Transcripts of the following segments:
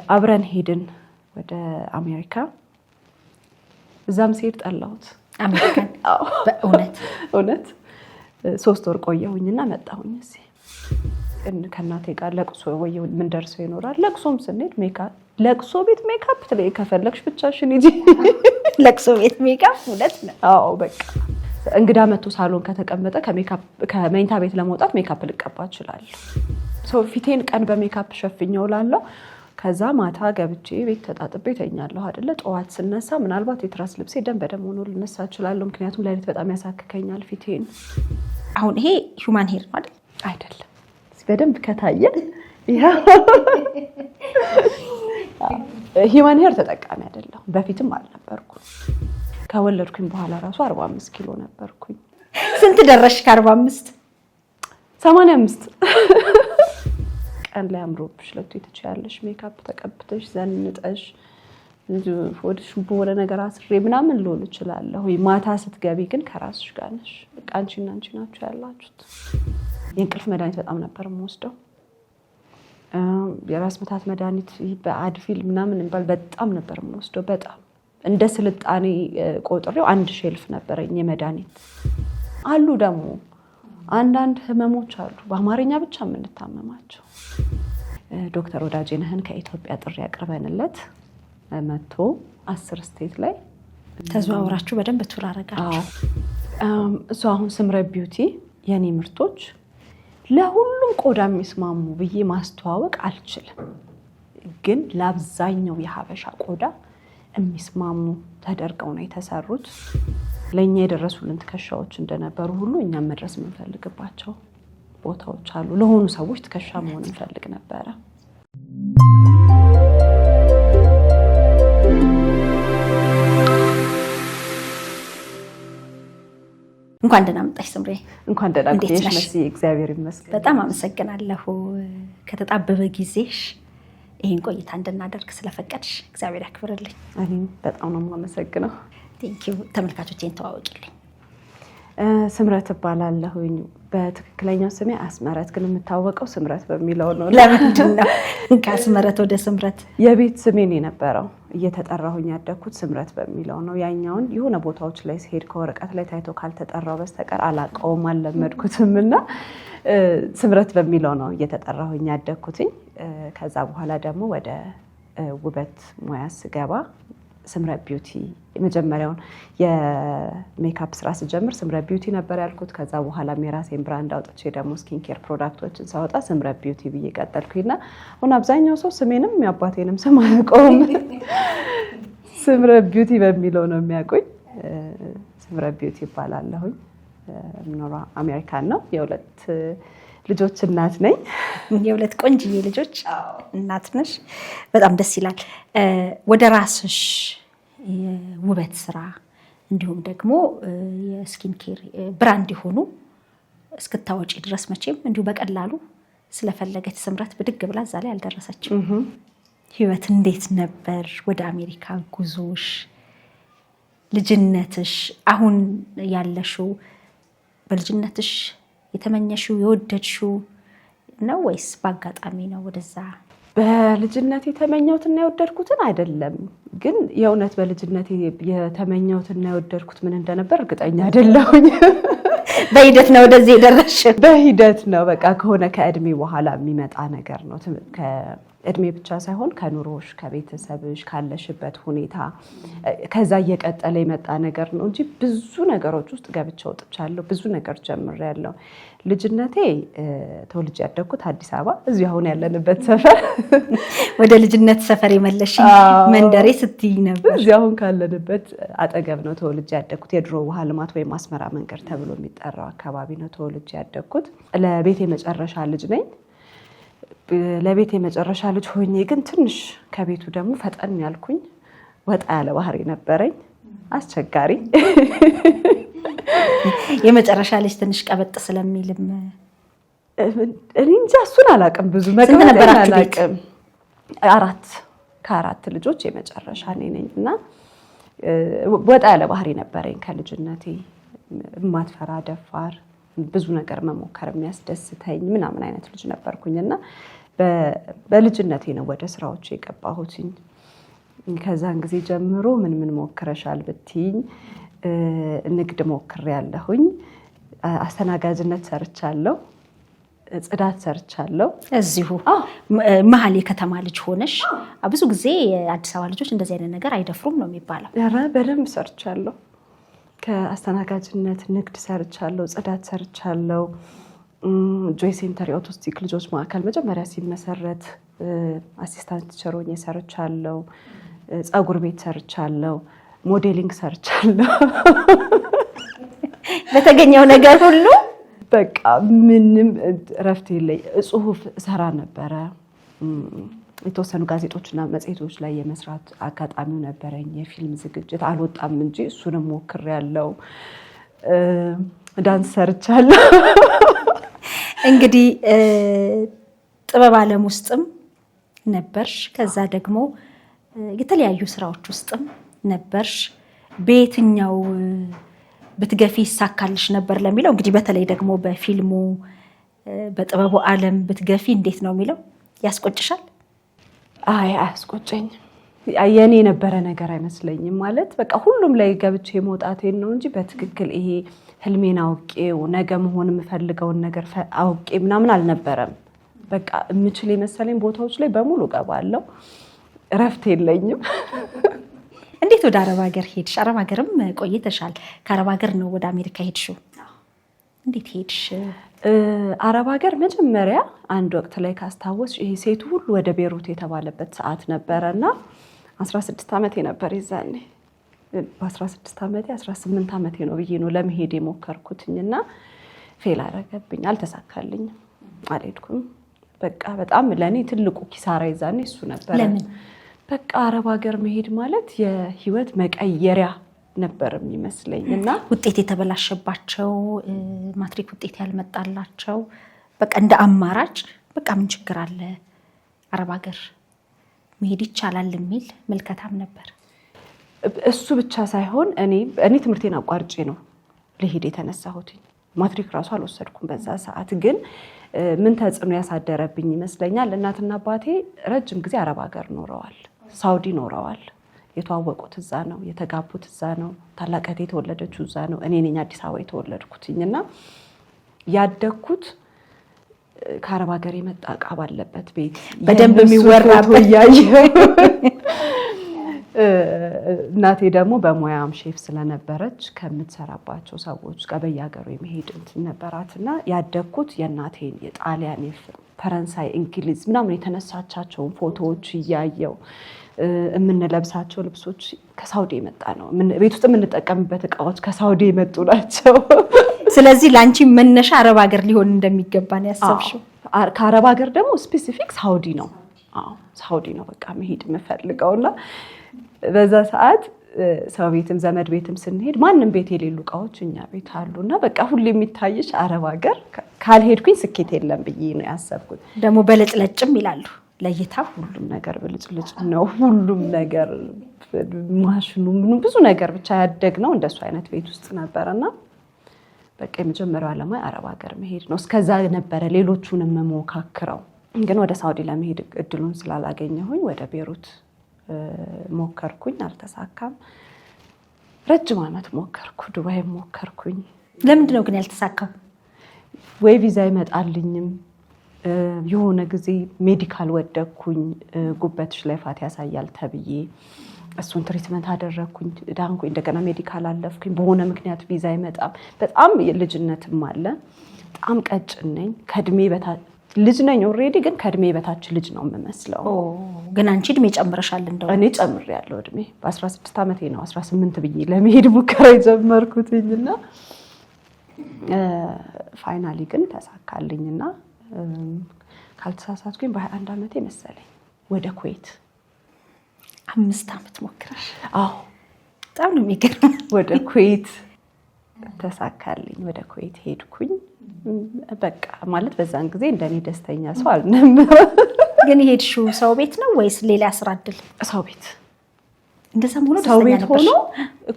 አብረን ሄድን ወደ አሜሪካ። እዛም ሲሄድ ጠላሁት አሜሪካን። በእውነት 3 ወር ቆየሁኝና መጣሁኝ እዚህ ከእናቴ ጋር ለቅሶ ወየው ምን ደርሰው ይኖራል። ለቅሶም ስንሄድ ለቅሶ ቤት ሜካፕ ትለይ ከፈለግሽ ብቻሽን ሂጂ። ለቅሶ ቤት ሜካፕ እውነት ነው። አዎ በቃ እንግዳ መጥቶ ሳሎን ከተቀመጠ ከመኝታ ቤት ለመውጣት ሜካፕ ልቀባ ይችላል። ፊቴን ቀን በሜካፕ ሸፍኘው ላለው ከዛ ማታ ገብቼ ቤት ተጣጥቤ ተኛለሁ አይደለ። ጠዋት ስነሳ ምናልባት የትራስ ልብሴ ደም በደም ሆኖ ልነሳ እችላለሁ። ምክንያቱም ለሊት በጣም ያሳክከኛል ፊቴን። አሁን ይሄ ሂውማን ሄር ነው አይደል? አይደለም በደንብ ከታየ ሂውማን ሄር ተጠቃሚ አይደለም። በፊትም አልነበርኩም። ከወለድኩኝ በኋላ ራሱ 45 ኪሎ ነበርኩኝ። ስንት ደረሽ? ከ45 85 ቀን ላይ አምሮብሽ ለጥቶ ትችያለሽ። ሜካፕ ተቀብተሽ ዘንጠሽ ሆድሽ በሆነ ነገር አስሬ ምናምን ልሆን እችላለሁ። ማታ ስትገቢ ግን ከራስሽ ጋር ነሽ። በቃ አንቺና አንቺ ናችሁ ያላችሁት። የእንቅልፍ መድኃኒት በጣም ነበር የምወስደው። የራስ ምታት መድኃኒት በአድቪል ምናምን እንባል በጣም ነበር የምወስደው። በጣም እንደ ስልጣኔ ቆጥሬው 1 ሼልፍ ነበረኝ የመድኃኒት። አሉ ደግሞ አንዳንድ ህመሞች አሉ በአማርኛ ብቻ የምንታመማቸው። ዶክተር ወዳጄነህን ከኢትዮጵያ ጥሪ ያቀርበንለት መጥቶ 10 ስቴት ላይ ተዘዋውራችሁ በደንብ ቱር አደረጋችሁ። እሱ አሁን ስምረት ቢዩቲ የኔ ምርቶች ለሁሉም ቆዳ የሚስማሙ ብዬ ማስተዋወቅ አልችልም፣ ግን ለአብዛኛው የሀበሻ ቆዳ የሚስማሙ ተደርገው ነው የተሰሩት። ለኛ የደረሱልን ትከሻዎች እንደነበሩ ሁሉ እኛም መድረስ የምንፈልግባቸው ቦታዎች አሉ። ለሆኑ ሰዎች ትከሻ መሆን እንፈልግ ነበረ። እንኳን ደህና መጣሽ ስምሬ። እንኳን ደህና ቆየሽ መሲ። እግዚአብሔር ይመስገን። በጣም አመሰግናለሁ ከተጣበበ ጊዜሽ ይሄን ቆይታ እንድናደርግ ስለፈቀድሽ እግዚአብሔር ያክብርልኝ። እኔም በጣም ነው የማመሰግነው። ቴንኪው። ተመልካቾቼን ተዋወቂልኝ። ስምረት እባላለሁኝ። በትክክለኛው ስሜ አስመረት፣ ግን የምታወቀው ስምረት በሚለው ነው። ለምንድን ነው ከአስመረት ወደ ስምረት? የቤት ስሜን የነበረው እየተጠራሁኝ ያደግኩት ስምረት በሚለው ነው። ያኛውን የሆነ ቦታዎች ላይ ሲሄድ ከወረቀት ላይ ታይቶ ካልተጠራው በስተቀር አላውቀውም፣ አልለመድኩትም እና ስምረት በሚለው ነው እየተጠራሁኝ ያደግኩትኝ። ከዛ በኋላ ደግሞ ወደ ውበት ሙያ ስገባ ስምረት ቢዩቲ የመጀመሪያውን የሜካፕ ስራ ስጀምር ስምረት ቢዩቲ ነበር ያልኩት። ከዛ በኋላ የራሴን ብራንድ አውጥቼ ደግሞ ስኪን ኬር ፕሮዳክቶችን ሳወጣ ስምረት ቢዩቲ ብዬ ቀጠልኩኝና አሁን አብዛኛው ሰው ስሜንም የአባቴንም ስም አያውቀውም። ስምረት ቢዩቲ በሚለው ነው የሚያውቁኝ። ስምረት ቢዩቲ ይባላለሁኝ። የምኖረው አሜሪካን ነው። የ2 ልጆች እናት ነኝ። የ2 ቆንጅዬ ልጆች እናት ነሽ። በጣም ደስ ይላል። ወደ ራስሽ የውበት ስራ እንዲሁም ደግሞ የስኪን ኬር ብራንድ የሆኑ እስክታወጪ ድረስ መቼም እንዲሁ በቀላሉ ስለፈለገች ስምረት ብድግ ብላ እዛ ላይ አልደረሰችም። ህይወት እንዴት ነበር? ወደ አሜሪካ ጉዞሽ፣ ልጅነትሽ፣ አሁን ያለሽው በልጅነትሽ የተመኘሽው የወደድሽው ነው ወይስ በአጋጣሚ ነው ወደዛ? በልጅነት የተመኘሁትና የወደድኩትን አይደለም፣ ግን የእውነት በልጅነት የተመኘሁትና የወደድኩት ምን እንደነበር እርግጠኛ አይደለሁኝ። በሂደት ነው ወደዚህ የደረስሽው? በሂደት ነው። በቃ ከሆነ ከእድሜ በኋላ የሚመጣ ነገር ነው። እድሜ ብቻ ሳይሆን ከኑሮሽ፣ ከቤተሰብሽ፣ ካለሽበት ሁኔታ ከዛ እየቀጠለ የመጣ ነገር ነው እንጂ ብዙ ነገሮች ውስጥ ገብቼ ወጥቻለሁ። ብዙ ነገር ጀምሬያለሁ። ልጅነቴ ተወልጄ ያደግኩት አዲስ አበባ እዚሁ አሁን ያለንበት ሰፈር። ወደ ልጅነት ሰፈር የመለሽ መንደሬ ስትይ ነበር። እዚሁ አሁን ካለንበት አጠገብ ነው ተወልጄ ያደግኩት። የድሮ ውሃ ልማት ወይም አስመራ መንገድ ተብሎ የሚጠራው አካባቢ ነው ተወልጄ ያደግኩት። ለቤት የመጨረሻ ልጅ ነኝ። ለቤት የመጨረሻ ልጅ ሆኜ ግን ትንሽ ከቤቱ ደግሞ ፈጠን ያልኩኝ ወጣ ያለ ባህሪ ነበረኝ። አስቸጋሪ የመጨረሻ ልጅ ትንሽ ቀበጥ ስለሚልም እኔ እንጃ እሱን አላውቅም። ብዙ መቀበል አላውቅም። 4 ልጆች የመጨረሻ ነኝ እና ወጣ ያለ ባህሪ ነበረኝ ከልጅነቴ። የማትፈራ ደፋር፣ ብዙ ነገር መሞከር የሚያስደስተኝ ምናምን አይነት ልጅ ነበርኩኝና በልጅነቴ ነው ወደ ስራዎቹ የገባሁትኝ። ከዛን ጊዜ ጀምሮ ምን ሞክረሻል ብትይኝ ንግድ ሞክሬያለሁኝ፣ አስተናጋጅነት ሰርቻለሁ፣ ጽዳት ሰርቻለሁ። እዚሁ መሀል የከተማ ልጅ ሆነሽ ብዙ ጊዜ የአዲስ አበባ ልጆች እንደዚህ አይነት ነገር አይደፍሩም ነው የሚባለው። ኧረ በደንብ ሰርቻለሁ። ከአስተናጋጅነት ንግድ ሰርቻለሁ፣ ጽዳት ሰርቻለሁ። ጆይ ሴንተር የኦቲስቲክ ልጆች ማዕከል መጀመሪያ ሲመሰረት አሲስታንት ቲቸር ሆኜ ሰርቻለሁ። ፀጉር ቤት ሰርቻለሁ፣ ሞዴሊንግ ሰርቻለሁ። በተገኘው ነገር ሁሉ በቃ ምንም እረፍት የለኝ። ጽሁፍ ሰራ ነበረ። የተወሰኑ ጋዜጦችና መጽሔቶች ላይ የመስራት አጋጣሚው ነበረኝ። የፊልም ዝግጅት አልወጣም እንጂ እሱንም ሞክሬያለሁ። ዳንስ ሰርቻለሁ። እንግዲህ ጥበብ ዓለም ውስጥም ነበርሽ፣ ከዛ ደግሞ የተለያዩ ስራዎች ውስጥም ነበርሽ። በየትኛው ብትገፊ ይሳካልሽ ነበር ለሚለው እንግዲህ በተለይ ደግሞ በፊልሙ በጥበቡ ዓለም ብትገፊ እንዴት ነው የሚለው ያስቆጭሻል? አይ አያስቆጨኝም። የኔ የነበረ ነገር አይመስለኝም። ማለት በቃ ሁሉም ላይ ገብቼ መውጣቴን ነው እንጂ በትክክል ይሄ ህልሜን አውቄው ነገ መሆን የምፈልገውን ነገር አውቄ ምናምን አልነበረም። በቃ የምችል የመሰለኝ ቦታዎች ላይ በሙሉ ገባለሁ። እረፍት የለኝም። እንዴት ወደ አረብ ሀገር ሄድሽ? አረብ ሀገርም ቆይተሻል። ከአረብ ሀገር ነው ወደ አሜሪካ ሄድሽው? እንዴት ሄድሽ? አረብ ሀገር መጀመሪያ አንድ ወቅት ላይ ካስታወስሽ ይሄ ሴቱ ሁሉ ወደ ቤሩት የተባለበት ሰዓት ነበረና 16 ዓመቴ ነበር ይዛኔ። በ16 ዓመቴ 18 ዓመቴ ነው ብዬ ነው ለመሄድ የሞከርኩትኝና ፌል አደረገብኝ። አልተሳካልኝም፣ አልሄድኩም። በቃ በጣም ለእኔ ትልቁ ኪሳራ ይዛኔ እሱ ነበር። ለምን? በቃ አረብ ሀገር መሄድ ማለት የህይወት መቀየሪያ ነበር የሚመስለኝ እና ውጤት የተበላሸባቸው ማትሪክ ውጤት ያልመጣላቸው በቃ እንደ አማራጭ በቃ ምን ችግር አለ አረብ ሀገር መሄድ ይቻላል የሚል መልከታም ነበር። እሱ ብቻ ሳይሆን እኔ ትምህርቴን አቋርጬ ነው ልሄድ የተነሳሁት። ማትሪክ ራሱ አልወሰድኩም በዛ ሰዓት። ግን ምን ተጽዕኖ ያሳደረብኝ ይመስለኛል፣ እናትና አባቴ ረጅም ጊዜ አረብ ሀገር ኖረዋል፣ ሳውዲ ኖረዋል። የተዋወቁት እዛ ነው፣ የተጋቡት እዛ ነው። ታላቅ እህቴ የተወለደችው እዛ ነው። እኔ ነኝ አዲስ አበባ የተወለድኩትኝና ያደግኩት ከአረብ ሀገር የመጣ እቃ ባለበት ቤት በደንብ የሚወራበት እያየሁ እናቴ ደግሞ በሙያም ሼፍ ስለነበረች ከምትሰራባቸው ሰዎች ጋር በየሀገሩ የመሄድ እንትን ነበራትና ያደግኩት የእናቴን የጣሊያን፣ ፈረንሳይ፣ እንግሊዝ ምናምን የተነሳቻቸውን ፎቶዎች እያየው የምንለብሳቸው ልብሶች ከሳውዲ የመጣ ነው። ቤት ውስጥ የምንጠቀምበት እቃዎች ከሳውዲ የመጡ ናቸው። ስለዚህ ለአንቺ መነሻ አረብ ሀገር ሊሆን እንደሚገባ ነው ያሰብሽው? ከአረብ ሀገር ደግሞ ስፔሲፊክ ሳውዲ ነው። ሳውዲ ነው በቃ መሄድ የምፈልገውና በዛ ሰዓት ሰው ቤትም ዘመድ ቤትም ስንሄድ ማንም ቤት የሌሉ እቃዎች እኛ ቤት አሉና በቃ ሁሉ የሚታይሽ አረብ ሀገር ካልሄድኩኝ ስኬት የለም ብዬ ነው ያሰብኩት። ደግሞ በለጭለጭም ይላሉ ለይታ ሁሉም ነገር ብልጭልጭ ነው። ሁሉም ነገር ማሽኑ ምኑ ብዙ ነገር ብቻ ያደግነው እንደሱ አይነት ቤት ውስጥ ነበርና በቃ የመጀመሪያው ዓላማ አረብ ሀገር መሄድ ነው። እስከዛ ነበረ ሌሎቹንም መሞካክረው። ግን ወደ ሳውዲ ለመሄድ እድሉን ስላላገኘሁኝ ወደ ቤሩት ሞከርኩኝ፣ አልተሳካም። ረጅም ዓመት ሞከርኩ፣ ዱባይ ሞከርኩኝ። ለምንድን ነው ግን ያልተሳካው? ወይ ቪዛ አይመጣልኝም። የሆነ ጊዜ ሜዲካል ወደኩኝ፣ ጉበትሽ ላይ ፋት ያሳያል ተብዬ እሱን ትሪትመንት አደረግኩኝ፣ ዳንኩኝ። እንደገና ሜዲካል አለፍኩኝ። በሆነ ምክንያት ቪዛ አይመጣም። በጣም ልጅነትም አለ። በጣም ቀጭን ነኝ። ከእድሜ በታች ልጅ ነኝ ኦልሬዲ፣ ግን ከእድሜ በታች ልጅ ነው የምመስለው። ግን አንቺ እድሜ ጨምረሻል? እንደው እኔ ጨምሬያለሁ እድሜ። በ16 ዓመቴ ነው 18 ብዬ ለመሄድ ሙከራ የጀመርኩትኝና ፋይናሊ ግን ተሳካልኝና ካልተሳሳትኩኝ በ21 ዓመቴ መሰለኝ ወደ ኩዌት 5 ዓመት ሞክራሽ? አዎ፣ በጣም ነው የሚገርም። ወደ ኩዌት ተሳካልኝ። ወደ ኩዌት ሄድኩኝ። በቃ ማለት በዛን ጊዜ እንደኔ ደስተኛ ሰው አልነበረም። ግን የሄድሽው ሰው ቤት ነው ወይስ ሌላ ስራ እድል? ሰው ቤት። እንደዛም ሆኖ ሰው ደስተኛ ቤት ነበርሽ? ሆኖ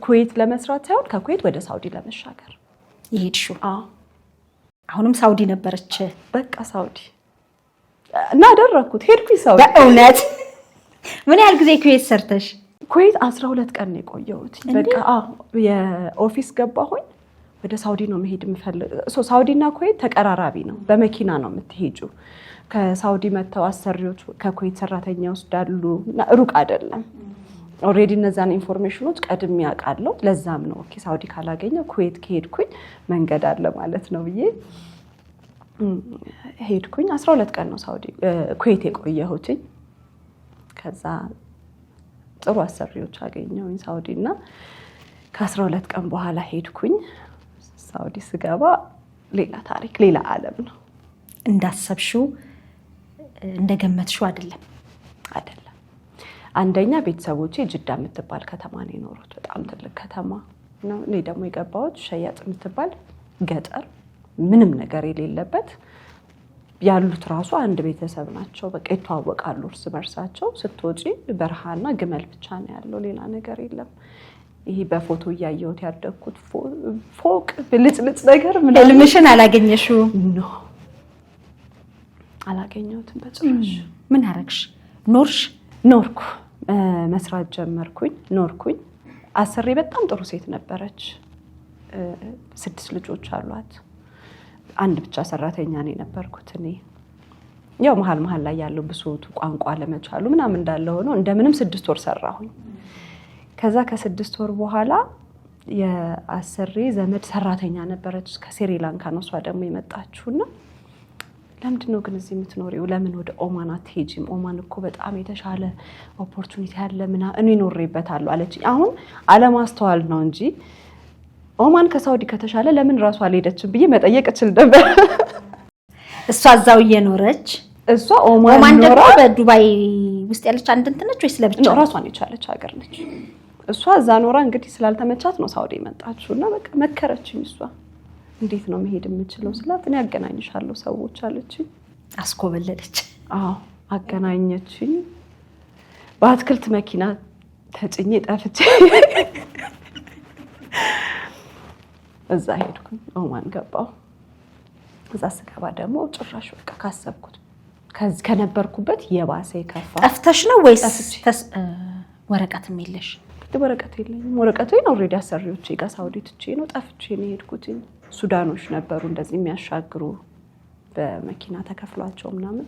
ኩዌት ለመስራት ሳይሆን ከኩዌት ወደ ሳውዲ ለመሻገር የሄድሽው? አዎ። አሁንም ሳውዲ ነበረች? በቃ ሳውዲ እና አደረኩት። ሄድኩኝ ሳውዲ። በእውነት ምን ያህል ጊዜ ኩዌት ሰርተሽ? ኩዌት 12 ቀን ነው የቆየሁት። በቃ የኦፊስ ገባሁኝ። ወደ ሳውዲ ነው መሄድ የምፈልገው። ሳውዲና ኩዌት ተቀራራቢ ነው። በመኪና ነው የምትሄጂው። ከሳውዲ መተው አሰሪዎች ከኩዌት ሰራተኛ ይወስዳሉ። ሩቅ አይደለም። ኦልሬዲ እነዛን ኢንፎርሜሽኖች ቀድሜ አውቃለሁ። ለዛም ነው ኦኬ ሳውዲ ካላገኘው ኩዌት ከሄድኩኝ መንገድ አለ ማለት ነው ብዬ ሄድኩኝ። 12 ቀን ነው ሳውዲ ኩዌት የቆየሁትኝ። ከዛ ጥሩ አሰሪዎች አገኘሁኝ ሳውዲ እና ከ12 ቀን በኋላ ሄድኩኝ። ሳውዲ ስገባ ሌላ ታሪክ፣ ሌላ ዓለም ነው። እንዳሰብሽው እንደገመትሽው አይደለም። አንደኛ ቤተሰቦቼ ጅዳ የምትባል ከተማ ነው የኖሩት። በጣም ትልቅ ከተማ ነው። እኔ ደግሞ የገባሁት ሸያጥ የምትባል ገጠር፣ ምንም ነገር የሌለበት፣ ያሉት ራሱ አንድ ቤተሰብ ናቸው። በቃ ይተዋወቃሉ እርስ በርሳቸው። ስትወጪ በረሃና ግመል ብቻ ነው ያለው፣ ሌላ ነገር የለም። ይሄ በፎቶ እያየሁት ያደግኩት ፎቅ ብልጭልጭ ነገር ህልምሽን አላገኘሽውም? ኖ አላገኘሁትም በጭራሽ። ምን አረግሽ? ኖርኩ፣ መስራት ጀመርኩኝ፣ ኖርኩኝ። አሰሬ በጣም ጥሩ ሴት ነበረች። 6 ልጆች አሏት። አንድ ብቻ ሰራተኛ ነው የነበርኩት እኔ። ያው መሀል ላይ ያለው ብሶቱ ቋንቋ ለመቻሉ ምናምን እንዳለ ሆኖ እንደምንም 6 ወር ሰራሁኝ። ከዛ ከ6 ወር በኋላ የአሰሬ ዘመድ ሰራተኛ ነበረች ከስሪላንካ ነው። እሷ ደግሞ የመጣችውና ለምንድን ነው ግን እዚህ የምትኖሪው? ለምን ወደ ኦማን አትሄጂም? ኦማን እኮ በጣም የተሻለ ኦፖርቹኒቲ ያለ እኔ ኖሬበታለሁ አለችኝ። አሁን አለማስተዋል ነው እንጂ ኦማን ከሳውዲ ከተሻለ ለምን ራሷ አልሄደችም ብዬ መጠየቅ እችል ነበር። እሷ እዛው እየኖረች እሷ ኦማን ደግሞ በዱባይ ውስጥ ያለች አንድ እንትን ነች ወይስ ለብቻው? ራሷን የቻለች ሀገር ነች። እሷ እዛ ኖራ እንግዲህ ስላልተመቻት ነው ሳውዲ የመጣችውና በቃ መከረችኝ። እሷ እንዴት ነው መሄድ የምችለው ስላት እኔ አገናኝሻለሁ ሰዎች አለችኝ። አስኮበለለች። አዎ አገናኘችኝ። በአትክልት መኪና ተጭኜ ጠፍቼ እዛ ሄድኩኝ። ኦማን ገባሁ። እዛ ስገባ ደግሞ ጭራሽ በቃ ካሰብኩት ከነበርኩበት የባሰ የከፋ። ጠፍተሽ ነው ወይስ ወረቀትም የለሽ? ወረቀት የለኝም። ወረቀቴን ኦልሬዲ አሰሪዎቼ ጋር ሳውዲ ትቼ ነው ጠፍቼ ነው የሄድኩት። ሱዳኖች ነበሩ እንደዚህ የሚያሻግሩ በመኪና ተከፍሏቸው ምናምን።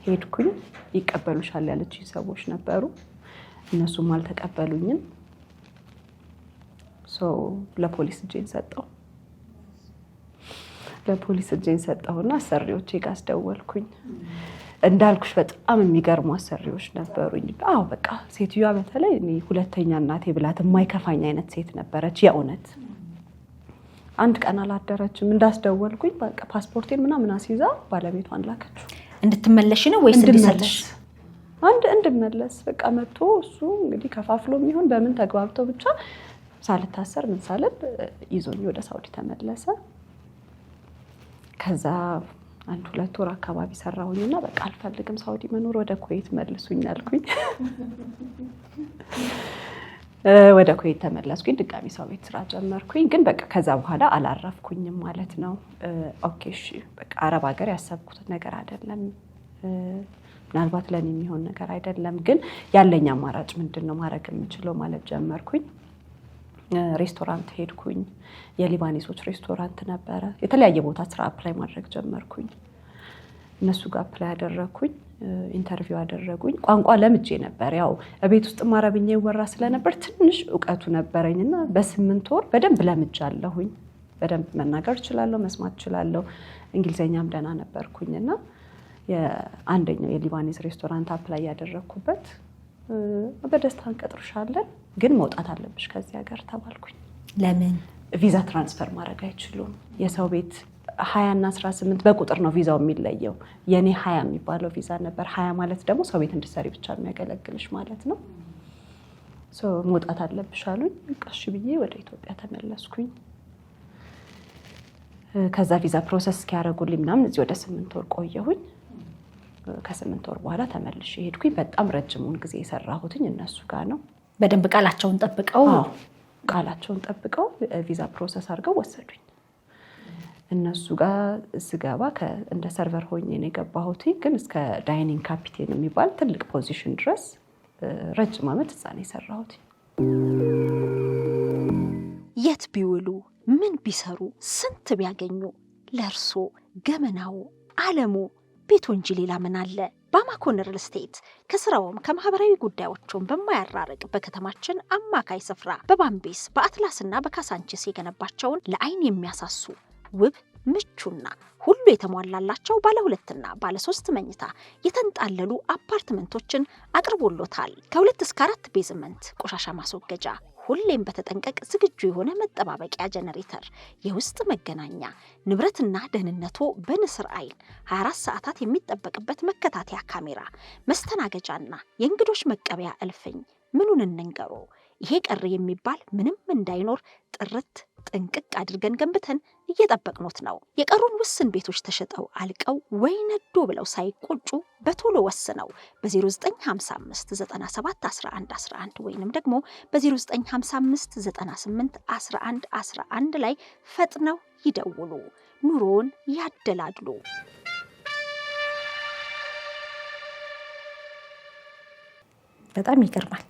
ሄድኩኝ። ይቀበሉሻል ያለችኝ ሰዎች ነበሩ። እነሱም አልተቀበሉኝም። ለፖሊስ እጄን ሰጠሁና አሰሪዎቼ ጋር አስደወልኩኝ። እንዳልኩሽ በጣም የሚገርሙ አሰሪዎች ነበሩኝ። አዎ በቃ ሴትዮዋ በተለይ እኔ ሁለተኛ እናቴ ብላት የማይከፋኝ አይነት ሴት ነበረች። የእውነት አንድ ቀን አላደረችም። እንዳስደወልኩኝ በቃ ፓስፖርቴን ምናምን አስይዛ ባለቤቷን ላከችው። እንድትመለሽ ነው ወይስ እንድትሰጥሽ? እንድመለስ በቃ መጥቶ እሱ እንግዲህ ከፋፍሎ የሚሆን በምን ተግባብተው ብቻ ሳልታሰር ምን ሳልል ይዞኝ ወደ ሳውዲ ተመለሰ። ከዛ 1-2 ወር አካባቢ ሰራሁኝና በቃ አልፈልግም ሳውዲ መኖር፣ ወደ ኩዌት መልሱኝ አልኩኝ። ወደ ኩዌት ተመለስኩኝ። ድጋሚ ሰው ቤት ስራ ጀመርኩኝ። ግን በቃ ከዛ በኋላ አላረፍኩኝም ማለት ነው። ኦኬ እሺ በቃ አረብ ሀገር ያሰብኩት ነገር አይደለም፣ ምናልባት ለኔ የሚሆን ነገር አይደለም። ግን ያለኝ አማራጭ ምንድነው ማድረግ የምችለው ማለት ጀመርኩኝ። ሬስቶራንት ሄድኩኝ። የሊባኒሶች ሬስቶራንት ነበረ። የተለያየ ቦታ ስራ አፕላይ ማድረግ ጀመርኩኝ። እነሱ ጋር አፕላይ ያደረኩኝ፣ ኢንተርቪው አደረጉኝ። ቋንቋ ለምጄ ነበር። ያው ቤት ውስጥ አረብኛ ይወራ ስለነበር ትንሽ እውቀቱ ነበረኝና በ8 ወር በደንብ ለምጃለሁኝ። በደንብ መናገር እችላለሁ፣ መስማት እችላለሁ። እንግሊዘኛም ደህና ነበርኩኝና የአንደኛው የሊባኒስ ሬስቶራንት አፕላይ ያደረኩበት በደስታ እንቀጥርሻለን ግን መውጣት አለብሽ ከዚህ ሀገር ተባልኩኝ። ለምን? ቪዛ ትራንስፈር ማድረግ አይችሉም። የሰው ቤት 20 እና 18 በቁጥር ነው ቪዛው የሚለየው። የኔ 20 የሚባለው ቪዛ ነበር። 20 ማለት ደግሞ ሰው ቤት እንድትሰሪ ብቻ የሚያገለግልሽ ማለት ነው። መውጣት አለብሽ አሉኝ። እሺ ብዬ ወደ ኢትዮጵያ ተመለስኩኝ። ከዛ ቪዛ ፕሮሰስ እስኪያደርጉልኝ ምናምን እዚህ ወደ 8 ወር ቆየሁኝ። ከ8 ወር በኋላ ተመልሼ ሄድኩኝ። በጣም ረጅሙን ጊዜ የሰራሁትኝ እነሱ ጋር ነው። በደንብ ቃላቸውን ጠብቀው ቪዛ ፕሮሰስ አድርገው ወሰዱኝ። እነሱ ጋር ስገባ እንደ ሰርቨር ሆኜ ነው የገባሁት ግን እስከ ዳይኒንግ ካፒቴን የሚባል ትልቅ ፖዚሽን ድረስ ረጅም ዓመት እዛ ነው የሰራሁት። የት ቢውሉ ምን ቢሰሩ ስንት ቢያገኙ ለርሶ ገመናው ዓለሙ ቤቱ እንጂ ሌላ ምን አለ? በአማኮን ሪል ስቴት ከስራውም ከማህበራዊ ጉዳዮቹም በማያራርቅ በከተማችን አማካይ ስፍራ በባምቤስ በአትላስና በካሳንቺስ የገነባቸውን ለአይን የሚያሳሱ ውብ ምቹና ሁሉ የተሟላላቸው ባለ 2 እና ባለ 3 መኝታ የተንጣለሉ አፓርትመንቶችን አቅርቦሎታል። ከ2 እስከ 4 ቤዝመንት ቆሻሻ ማስወገጃ፣ ሁሌም በተጠንቀቅ ዝግጁ የሆነ መጠባበቂያ ጀነሬተር፣ የውስጥ መገናኛ፣ ንብረትና ደህንነቱ በንስር አይን 24 ሰዓታት የሚጠበቅበት መከታተያ ካሜራ፣ መስተናገጃና የእንግዶች መቀበያ እልፍኝ። ምኑን እንንገሮ? ይሄ ቀር የሚባል ምንም እንዳይኖር ጥርት ጥንቅቅ አድርገን ገንብተን እየጠበቅኖት ነው። የቀሩን ውስን ቤቶች ተሸጠው አልቀው ወይ ነዶ ብለው ሳይቆጩ በቶሎ ወስነው በ0955 97 11 11 ወይንም ደግሞ በ0955 98 11 11 ላይ ፈጥነው ይደውሉ። ኑሮን ያደላድሉ። በጣም ይገርማል።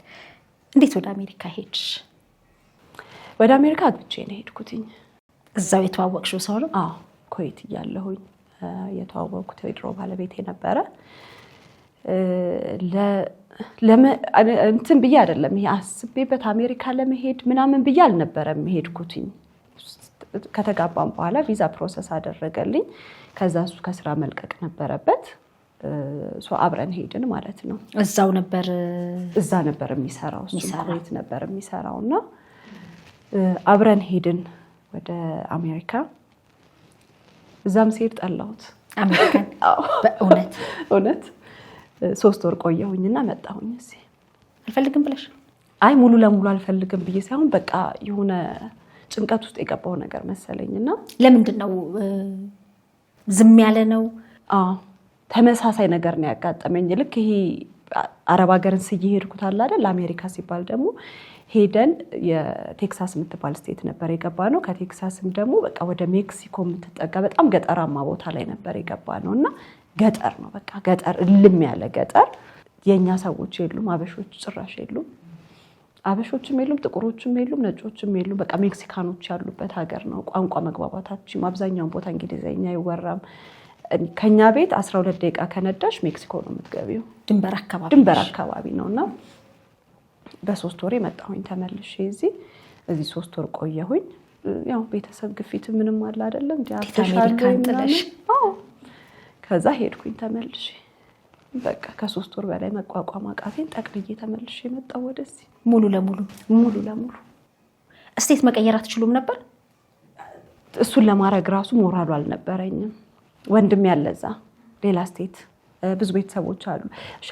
እንዴት ወደ አሜሪካ ሄድሽ? ወደ አሜሪካ አግብቼ ነው ሄድኩትኝ። እዛው የተዋወቅሽው ሰው ነው? አዎ ኩዌት እያለሁኝ የተዋወቅኩት የድሮ ባለቤቴ ነበረ። እንትን ብዬ አይደለም ይሄ አስቤበት አሜሪካ ለመሄድ ምናምን ብዬ አልነበረም ሄድኩትኝ። ከተጋባም በኋላ ቪዛ ፕሮሰስ አደረገልኝ። ከዛ እሱ ከስራ መልቀቅ ነበረበት። አብረን ሄድን ማለት ነው። እዛ ነበር የሚሰራው እሱ ኩዌት ነበር የሚሰራውና አብረን ሄድን ወደ አሜሪካ። እዛም ሲሄድ ጠላሁት አሜሪካን። በእውነት 3 ወር ቆየሁኝና መጣሁኝ። እዚህ አልፈልግም ብለሽ? አይ ሙሉ ለሙሉ አልፈልግም ብዬ ሳይሆን በቃ የሆነ ጭንቀት ውስጥ የገባው ነገር መሰለኝና። ለምንድን ነው ዝም ያለ ነው? ተመሳሳይ ነገር ነው ያጋጠመኝ። ልክ ይሄ አረብ ሀገርን ሲሄድኩት አለ አይደል? አሜሪካ ሲባል ደግሞ ሄደን የቴክሳስ የምትባል ስቴት ነበር የገባነው። ከቴክሳስም ደግሞ በቃ ወደ ሜክሲኮ የምትጠጋ በጣም ገጠራማ ቦታ ላይ ነበር የገባነው እና ገጠር ነው በቃ ገጠር፣ እልም ያለ ገጠር። የኛ ሰዎች የሉም፣ አበሾች ጭራሽ የሉም። አበሾችም የሉም፣ ጥቁሮችም የሉም፣ ነጮችም የሉም። በቃ ሜክሲካኖች ያሉበት ሀገር ነው። ቋንቋ መግባባታችን አብዛኛውን ቦታ እንግሊዘኛ አይወራም። ከኛ ቤት 12 ደቂቃ ከነዳሽ ሜክሲኮ ነው የምትገቢው። ድንበር አካባቢ ነውና በ3 ወር መጣሁኝ ተመልሼ እዚህ 3 ወር ቆየሁኝ። ያው ቤተሰብ ግፊት ምንም አለ አይደለም እንዴ አፍተሻለሽ? ከዛ ሄድኩኝ ተመልሼ። በቃ ከ3 ወር በላይ መቋቋም አቃተኝ። ጠቅልዬ ተመልሼ መጣሁ ወደዚህ ሙሉ ለሙሉ። እስቴት መቀየር አትችሉም ነበር? እሱን ለማድረግ ራሱ ሞራሉ አልነበረኝም። ወንድም ያለዛ ሌላ ስቴት ብዙ ቤተሰቦች አሉ።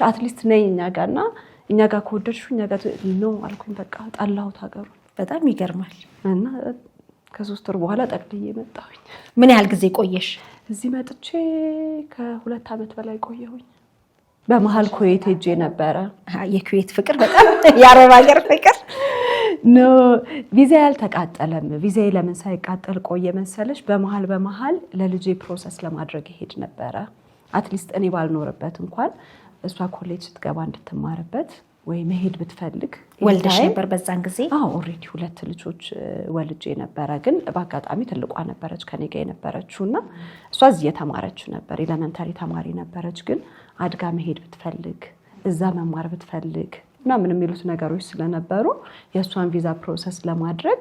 አትሊስት ነይ እኛ ጋር ከወደድሽው እኛ ጋር ነው አልኩኝ። በቃ ጠላሁት ሀገሩን። በጣም ይገርማል። እና ከ3 ወር በኋላ ጠቅልዬ መጣሁኝ። ምን ያህል ጊዜ ቆየሽ? እዚህ መጥቼ ከ2 ዓመት በላይ ቆየሁኝ። በመሀል ኩዌት ሄጄ ነበረ። የኩዌት ፍቅር በጣም የአረብ ሀገር ፍቅር ነው። ቪዛ ያልተቃጠለም። ቪዛዬ ለምን ሳይቃጠል ቆየ መሰለሽ? በመሀል ለልጄ ፕሮሰስ ለማድረግ ይሄድ ነበረ። አትሊስት እኔ ባልኖርበት እንኳን እሷ ኮሌጅ ስትገባ እንድትማርበት ወይ መሄድ ብትፈልግ። ወልደሽ ነበር በዛን ጊዜ? አዎ ኦልሬዲ 2 ልጆች ወልጄ ነበረ። ግን በአጋጣሚ ትልቋ ነበረች ከኔ ጋር የነበረችውና እሷ እዚህ የተማረች ነበር። ኤሌመንታሪ ተማሪ ነበረች። ግን አድጋ መሄድ ብትፈልግ እዛ መማር ብትፈልግ እና ምን የሚሉት ነገሮች ስለነበሩ የእሷን ቪዛ ፕሮሰስ ለማድረግ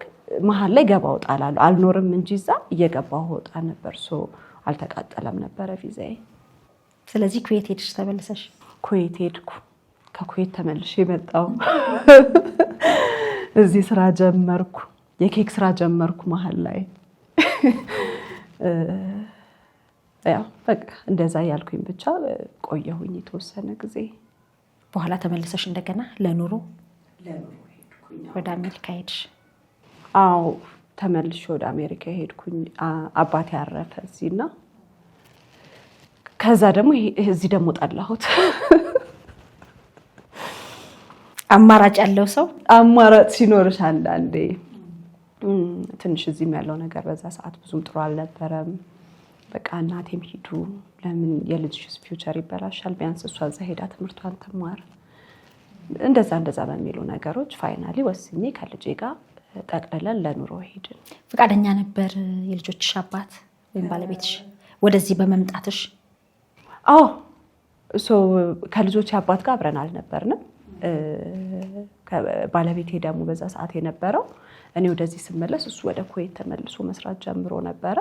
መሀል ላይ ገባ ወጣ አላሉ። አልኖርም እንጂ እዛ እየገባሁ ወጣ ነበር። አልተቃጠለም ነበረ ቪዛዬ። ስለዚህ ኩዌት ሄድሽ ተመልሰሽ? ኩዌት ሄድኩ። ከኩዌት ተመልሼ መጣሁ። እዚህ ስራ ጀመርኩ። የኬክ ስራ ጀመርኩ መሀል ላይ። ያው በቃ እንደዛ ያልኩኝ ብቻ ቆየሁኝ የተወሰነ ጊዜ። በኋላ ተመልሰሽ እንደገና ለኑሮ ሄድኩኝ። ወደ አሜሪካ ሄድሽ? አዎ ተመልሼ ወደ አሜሪካ ሄድኩኝ። አባቴ ያረፈ እዚህና ከዛ ደግሞ እዚህ ደግሞ ጠላሁት። አማራጭ ያለው ሰው አማራጭ ሲኖርሽ አንዳንዴ ትንሽ እዚህም ያለው ነገር በዛ ሰዓት ብዙም ጥሩ አልነበረም። በቃ እናቴም ሂዱ ለምን የልጅሽ ፊውቸር ይበላሻል፣ ቢያንስ እሷ እዛ ሄዳ ትምህርቷን ትማር፣ እንደዛ በሚሉ ነገሮች ፋይናሊ ወስኜ ከልጄ ጋር ጠቅልለን ለኑሮ ሄድን። ፈቃደኛ ነበር የልጆችሽ አባት ወይም ባለቤትሽ ወደዚህ በመምጣትሽ? አዎ ከልጆች አባት ጋር አብረን አልነበርንም። ባለቤቴ ደግሞ በዛ ሰዓት የነበረው እኔ ወደዚህ ስመለስ እሱ ወደ ኩዌት ተመልሶ መስራት ጀምሮ ነበረ።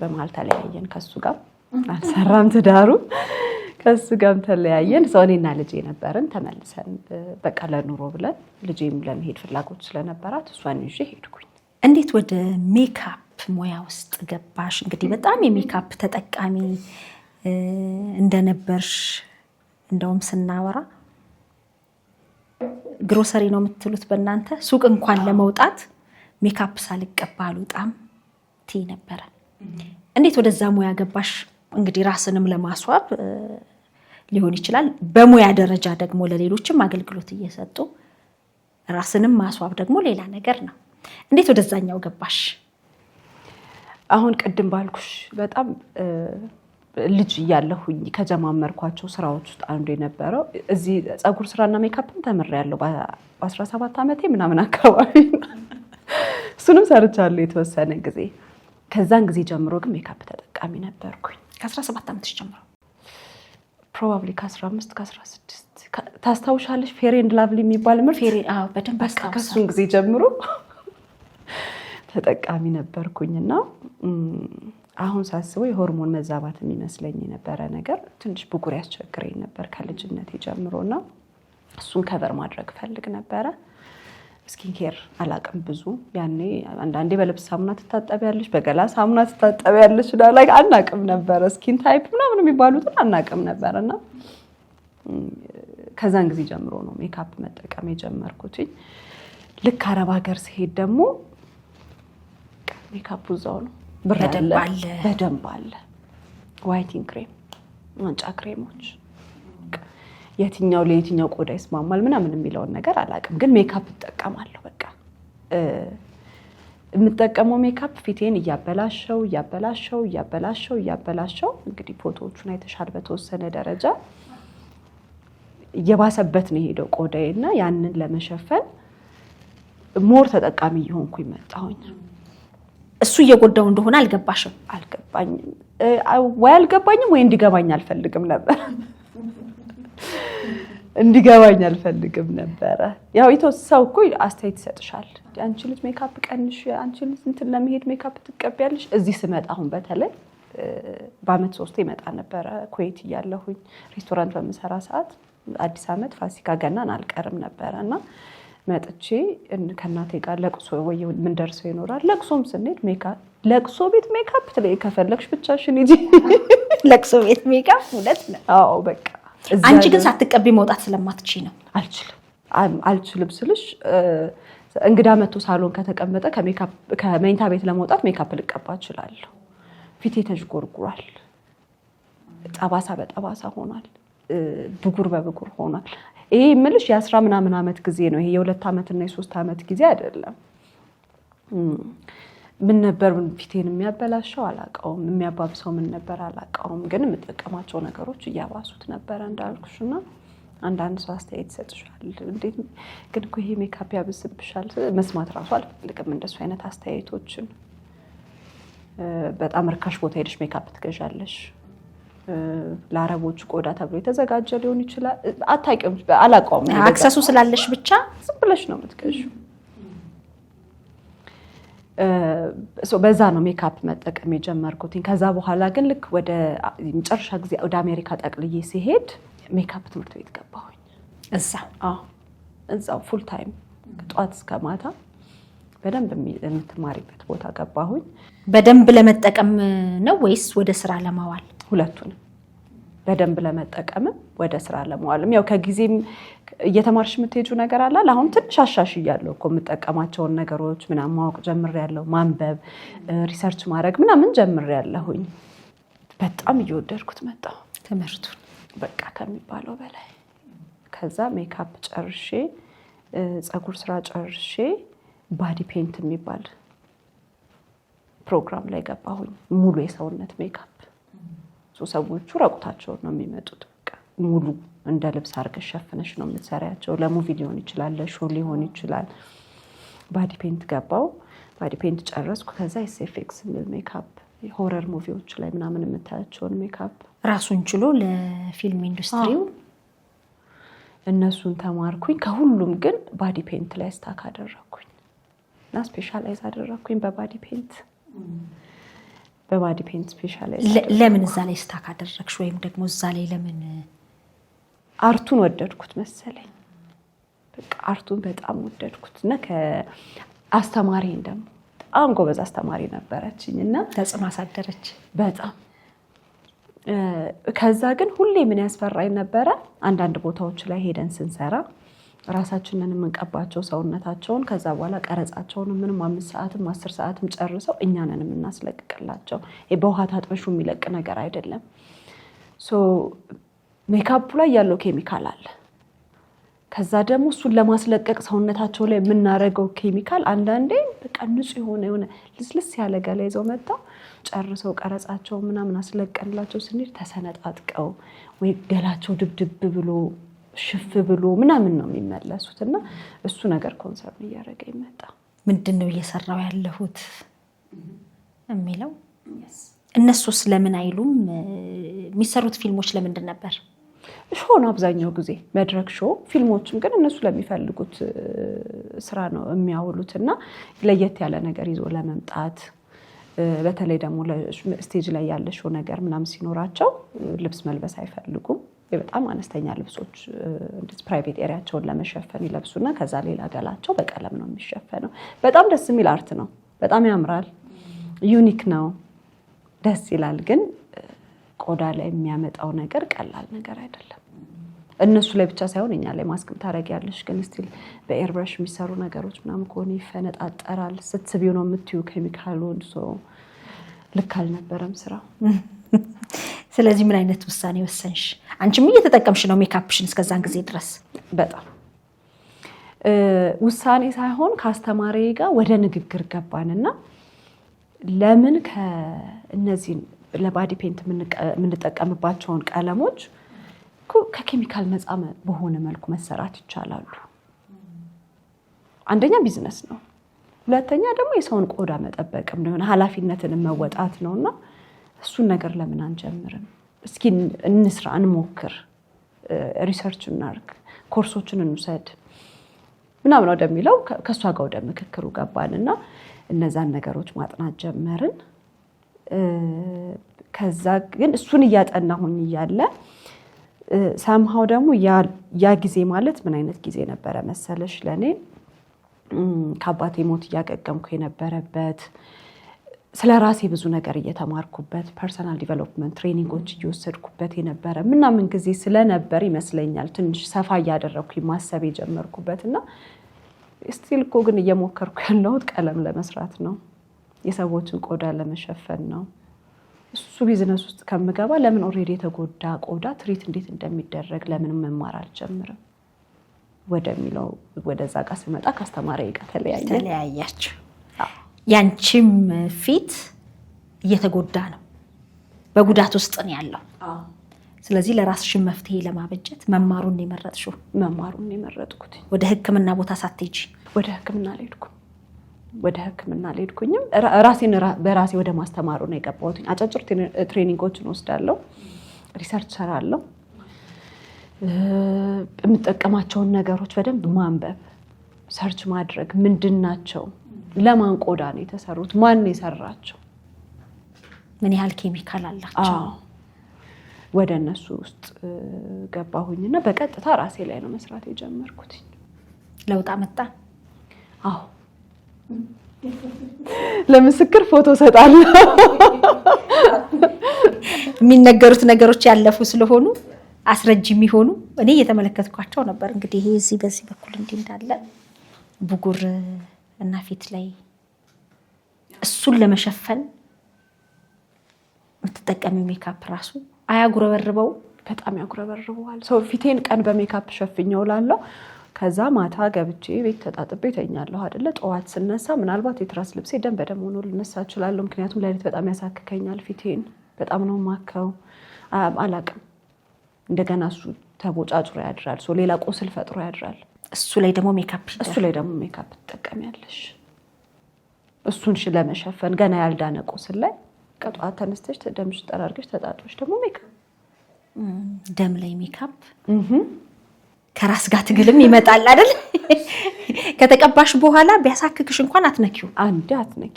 በመሀል ተለያየን። ከሱ ጋር አልሰራም ትዳሩ። ከሱ ጋርም ተለያየን። እኔና ልጄ ነበርን። ተመልሰን በቃ ለኑሮ ብለን ልጄም ለመሄድ ፍላጎት ስለነበራት እሷን ይዤ ሄድኩኝ። እንዴት ወደ ሜካፕ ሙያ ውስጥ ገባሽ? እንግዲህ በጣም የሜካፕ ተጠቃሚ እንደነበርሽ እንደውም ስናወራ ግሮሰሪ ነው የምትሉት በእናንተ ሱቅ እንኳን ለመውጣት ሜካፕ ሳልቀባ አልወጣም ትይ ነበረ። እንዴት ወደዛ ሙያ ገባሽ? እንግዲህ ራስንም ለማስዋብ ሊሆን ይችላል፣ በሙያ ደረጃ ደግሞ ለሌሎችም አገልግሎት እየሰጡ ራስንም ማስዋብ ደግሞ ሌላ ነገር ነው። እንዴት ወደዛኛው ገባሽ? አሁን ቅድም ባልኩሽ በጣም ልጅ እያለሁኝ ከጀማመርኳቸው ስራዎች ውስጥ አንዱ የነበረው እዚህ ፀጉር ስራና ሜካፕን ተምሬያለሁ በ17 ዓመቴ ምናምን አካባቢ። እሱንም ሰርቻለሁ የተወሰነ ጊዜ። ከዛን ጊዜ ጀምሮ ግን ሜካፕ ተጠቃሚ ነበርኩኝ። ከ17 ዓመትሽ ጀምሮ? ፕሮባብሊ ከ15 ከ16 ታስታውሻለሽ? ፌር ኤንድ ላቭሊ የሚባል ምርት በደንብ አስታውሳለሁ። ከሱን ጊዜ ጀምሮ ተጠቃሚ ነበርኩኝና አሁን ሳስበው የሆርሞን መዛባት የሚመስለኝ የነበረ ነገር ትንሽ ብጉር ያስቸግረኝ ነበር ከልጅነቴ ጀምሮና እሱን ከቨር ማድረግ ፈልግ ነበረ። ስኪን ኬር አላቅም ብዙ ያኔ። አንዳንዴ በልብስ ሳሙና ትታጠቢያለሽ፣ በገላ ሳሙና ትታጠቢያለሽ፣ ላይ አናቅም ነበረ። ስኪን ታይፕ ምናምን የሚባሉትን አናቅም ነበርና ከዛን ጊዜ ጀምሮ ነው ሜካፕ መጠቀም የጀመርኩት። ልክ አረብ ሀገር ሲሄድ ደግሞ ሜካፕ እዛው ነው በደንብ አለ። ዋይቲንግ ክሬም፣ ማንጫ ክሬሞች፣ የትኛው ለየትኛው ቆዳ ይስማማል ምናምን የሚለውን ነገር አላውቅም፣ ግን ሜካፕ እጠቀማለሁ። በቃ የምጠቀመው ሜካፕ ፊቴን እያበላሸው እንግዲህ ፎቶዎቹን አይተሻል። በተወሰነ ደረጃ እየባሰበት ነው የሄደው ቆዳዬና ያንን ለመሸፈን ሞር ተጠቃሚ እየሆንኩኝ መጣሁኝ። እሱ እየጎዳው እንደሆነ አልገባሽም? አልገባኝም ወይ እንዲገባኝ አልፈልግም ነበር። እንዲገባኝ አልፈልግም ነበረ። ያው ሰው እኮ አስተያየት ይሰጥሻል። አንቺ ልጅ ሜካፕ ቀንሽ፣ አንቺ ልጅ እንትን ለመሄድ ሜካፕ ትቀቢያለሽ። እዚህ ስመጣ አሁን በተለይ በአመት 3 ይመጣ ነበረ ኩዌት እያለሁኝ ሬስቶራንት በምሰራ ሰዓት አዲስ አመት፣ ፋሲካ፣ ገናን አልቀርም ነበረና መጥቼ ከእናቴ ጋር ለቅሶ ወይ ምን ደርሰው ይኖራል። ለቅሶም ስንሄድ ለቅሶ ቤት ሜካፕ ትለይ ከፈለግሽ ብቻሽን ሂጂ። ለቅሶ ቤት ሜካፕ ሁለት ነው። አዎ በቃ። አንቺ ግን ሳትቀቢ መውጣት ስለማትችይ ነው? አልችልም ስልሽ እንግዳ መጥቶ ሳሎን ከተቀመጠ ከመኝታ ቤት ለመውጣት ሜካፕ ልቀባ እችላለሁ። ፊቴ ተዥጎርጉሯል፣ ጠባሳ በጠባሳ ሆኗል፣ ብጉር በብጉር ሆኗል። ይሄ የምልሽ የ10 ምናምን ዓመት ጊዜ ነው። ይሄ የ2 ዓመትና የ3 ዓመት ጊዜ አይደለም። ምን ነበር ፊቴን የሚያበላሸው አላውቀውም፣ የሚያባብሰው ምን ነበር አላውቀውም። ግን የምጠቀማቸው ነገሮች እያባሱት ነበረ እንዳልኩሽና አንዳንድ ሰው አስተያየት ይሰጥሻል። እንዴት ግን እኮ ይሄ ሜካፕ ያብስብሻል። መስማት ራሱ አልፈልግም እንደሱ አይነት አስተያየቶችን። በጣም ርካሽ ቦታ ሄደሽ ሜካፕ ትገዣለሽ። ለአረቦቹ ቆዳ ተብሎ የተዘጋጀ ሊሆን ይችላል። አታውቂውም፣ አላውቀውም። አክሰሱ ስላለሽ ብቻ ዝም ብለሽ ነው የምትገዢው። በዛ ነው ሜካፕ መጠቀም የጀመርኩት። ከዛ በኋላ ግን ልክ ወደ መጨረሻ ጊዜ ወደ አሜሪካ ጠቅልዬ ሲሄድ ሜካፕ ትምህርት ቤት ገባሁኝ። እዛው ፉል ታይም ከጧት እስከ ማታ በደንብ የምትማሪበት ቦታ ገባሁኝ። በደንብ ለመጠቀም ነው ወይስ ወደ ስራ ለማዋል? ሁለቱንም። በደንብ ለመጠቀምም ወደ ስራ ለማዋልም። ያው ከጊዜም እየተማርሽ የምትሄጂው ነገር አለ። አሁን ትንሽ አሻሽያለሁ እኮ የምጠቀማቸውን ነገሮች ምናምን ማወቅ ጀምሬያለሁ። ማንበብ፣ ሪሰርች ማድረግ ምናምን ጀምሬያለሁኝ። በጣም እየወደድኩት መጣሁ ትምህርቱን፣ በቃ ከሚባለው በላይ። ከዛ ሜካፕ ጨርሼ ፀጉር ስራ ጨርሼ ባዲ ፔንት የሚባል ፕሮግራም ላይ ገባሁኝ። ሙሉ የሰውነት ሜካፕ ሰዎቹ ራቁታቸውን ነው የሚመጡት። ሙሉ እንደ ልብስ አድርገሽ ሸፍነሽ ነው የምትሰሪያቸው። ለሙቪ ሊሆን ይችላል፣ ለሾው ሊሆን ይችላል። ባዲ ፔንት ገባው። ባዲ ፔንት ጨረስኩ። ከዛ ኤስኤፍኤክስ የሚል ሜካፕ ሆረር ሙቪዎች ላይ ምናምን የምታያቸውን ሜካፕ ራሱን ችሎ ለፊልም ኢንዱስትሪው እነሱን ተማርኩኝ። ከሁሉም ግን ባዲ ፔንት ላይ ስታክ አደረኩኝ እና ስፔሻላይዝ አደረኩኝ በባዲ ፔንት። በባዲ ፔንት ስፔሻላይዝ ለምን እዛ ላይ ስታክ አደረግሽ? ወይም ደግሞ እዛ ላይ ለምን? አርቱን ወደድኩት መሰለኝ። በቃ አርቱን በጣም ወደድኩት እና ከአስተማሪን ደግሞ በጣም ጎበዝ አስተማሪ ነበረችኝ እና ተጽዕኖ አሳደረች በጣም። ከዛ ግን ሁሌ ምን ያስፈራኝ ነበረ፣ አንዳንድ ቦታዎች ላይ ሄደን ስንሰራ ራሳችንን የምንቀባቸው ሰውነታቸውን፣ ከዛ በኋላ ቀረጻቸውን ምንም 5 ሰዓትም 10 ሰዓትም ጨርሰው እኛንን የምናስለቅቅላቸው። በውሃ ታጥበሹ የሚለቅ ነገር አይደለም። ሜካፑ ላይ ያለው ኬሚካል አለ። ከዛ ደግሞ እሱን ለማስለቀቅ ሰውነታቸው ላይ የምናረገው ኬሚካል አንዳንዴ በቃ ንጹህ የሆነ ልስልስ ያለ ገላ ይዘው መጣው ጨርሰው ቀረጻቸው ምናምን አስለቀንላቸው ስንል ተሰነጣጥቀው ወይ ገላቸው ድብድብ ብሎ ሽፍ ብሎ ምናምን ነው የሚመለሱት እና እሱ ነገር ኮንሰርን እያደረገኝ መጣ። ምንድነው እየሰራው ያለሁት የሚለው እነሱስ ለምን አይሉም? የሚሰሩት ፊልሞች ለምንድን ነበር? ሾው ነው አብዛኛው ጊዜ መድረክ ሾው። ፊልሞችም ግን እነሱ ለሚፈልጉት ስራ ነው የሚያውሉት እና ለየት ያለ ነገር ይዞ ለመምጣት በተለይ ደግሞ ስቴጅ ላይ ያለ ሾው ነገር ምናምን ሲኖራቸው ልብስ መልበስ አይፈልጉም። በጣም አነስተኛ ልብሶች እንደዚህ ፕራይቬት ኤሪያቸውን ለመሸፈን ይለብሱና ከዛ ሌላ ገላቸው በቀለም ነው የሚሸፈነው። በጣም ደስ የሚል አርት ነው። በጣም ያምራል። ዩኒክ ነው። ደስ ይላል። ግን ቆዳ ላይ የሚያመጣው ነገር ቀላል ነገር አይደለም። እነሱ ላይ ብቻ ሳይሆን እኛ ላይ ማስክም ታደርጊያለሽ። ግን ስቲል በኤርብረሽ የሚሰሩ ነገሮች ምናምን ከሆነ ይፈነጣጠራል። ስትስቢው ነው የምትዩ ኬሚካሉን። ልክ አልነበረም ስራው። ስለዚህ ምን አይነት ውሳኔ ወሰንሽ? አንቺም እየተጠቀምሽ ነው ሜካፕሽን እስከዛን ጊዜ ድረስ? በጣም ውሳኔ ሳይሆን ከአስተማሪ ጋር ወደ ንግግር ገባንና ለምን ከእነዚህ ለባዲ ፔንት የምንጠቀምባቸውን ቀለሞች ከኬሚካል ነፃ በሆነ መልኩ መሰራት ይቻላሉ። አንደኛ ቢዝነስ ነው፣ ሁለተኛ ደግሞ የሰውን ቆዳ መጠበቅም ነው፣ ኃላፊነትን መወጣት ነውና እሱን ነገር ለምን አንጀምርም? እስኪ እንስራ፣ እንሞክር፣ ሪሰርች እናርግ፣ ኮርሶችን እንውሰድ ምናምን ወደሚለው ከሷ ጋር ወደ ምክክሩ ገባንና እነዛን ነገሮች ማጥናት ጀመርን። ከዛ ግን እሱን እያጠናሁኝ እያለ ሰምሃው ደግሞ ያ ጊዜ ማለት ምን አይነት ጊዜ ነበረ መሰለሽ? ለኔ ከአባቴ ሞት እያገገምኩ የነበረበት፣ ስለ ራሴ ብዙ ነገር እየተማርኩበት፣ ፐርሰናል ዲቨሎፕመንት ትሬኒንጎች እየወሰድኩበት የነበረ ምናምን ጊዜ ስለነበር ይመስለኛል ትንሽ ሰፋ እያደረኩኝ ማሰብ የጀመርኩበት እና ስቲል እኮ ግን እየሞከርኩ ያለሁት ቀለም ለመስራት ነው፣ የሰዎችን ቆዳ ለመሸፈን ነው። እሱ ቢዝነስ ውስጥ ከምገባ ለምን ኦልሬዲ የተጎዳ ቆዳ ትሪት እንዴት እንደሚደረግ ለምን መማር አልጀምርም ወደሚለው ወደዛ ጋር ስመጣ ከአስተማሪ ጋር ተለያያችሁ። ያንቺም ፊት እየተጎዳ ነው፣ በጉዳት ውስጥ ነው ያለው። ስለዚህ ለራስሽን መፍትሄ ለማበጀት መማሩን የመረጥሽው? መማሩን የመረጥኩት። ወደ ሕክምና ቦታ ሳትሄጂ? ወደ ሕክምና አልሄድኩም። ወደ ሕክምና አልሄድኩኝም። ራሴን በራሴ ወደ ማስተማሩ ነው የገባሁት። አጫጭር ትሬኒንጎችን ወስዳለሁ፣ ሪሰርች ሰራለሁ፣ የምጠቀማቸውን ነገሮች በደንብ ማንበብ፣ ሰርች ማድረግ፣ ምንድናቸው፣ ለማን ቆዳ ነው የተሰሩት፣ ማን የሰራቸው፣ ምን ያህል ኬሚካል አላቸው፣ ወደ እነሱ ውስጥ ገባሁኝና በቀጥታ ራሴ ላይ ነው መስራት የጀመርኩት። ለውጥ አመጣ? አዎ። ለምስክር ፎቶ ሰጣለሁ። የሚነገሩት ነገሮች ያለፉ ስለሆኑ አስረጅ የሚሆኑ እኔ እየተመለከትኳቸው ነበር። እንግዲህ ይሄ እዚህ በዚህ በኩል እንዲህ እንዳለ ብጉር እና ፊት ላይ እሱን ለመሸፈን የምትጠቀሚው ሜካፕ ራሱ አያጉረበርበው? በጣም ያጉረበርበዋል። ፊቴን ቀን በሜካፕ ሸፍኘው ላለው ከዛ ማታ ገብቼ ቤት ተጣጥቤ ተኛለሁ አይደለ? ጠዋት ስነሳ ምናልባት የትራስ ልብሴ ደም በደም ሆኖ ልነሳ እችላለሁ። ምክንያቱም ለሊት በጣም ያሳክከኛል፣ ፊቴን በጣም ነው ማከው። አላቅም። እንደገና እሱ ተቦጫጭሮ ያድራል። ሌላ ቁስል ፈጥሮ ያድራል። እሱ ላይ ደግሞ ሜካፕ ትጠቀሚያለሽ። እሱን ለመሸፈን ገና ያልዳነ ቁስል ላይ ጠዋት ተነስተሽ ደምሽ ጠራርገሽ ተጣጥበሽ ደግሞ ሜካፕ ደም ላይ ሜካፕ ከራስ ጋር ትግልም ይመጣል አይደል? ከተቀባሽ በኋላ ቢያሳክክሽ እንኳን አትነኪው። አንዴ አትነኪ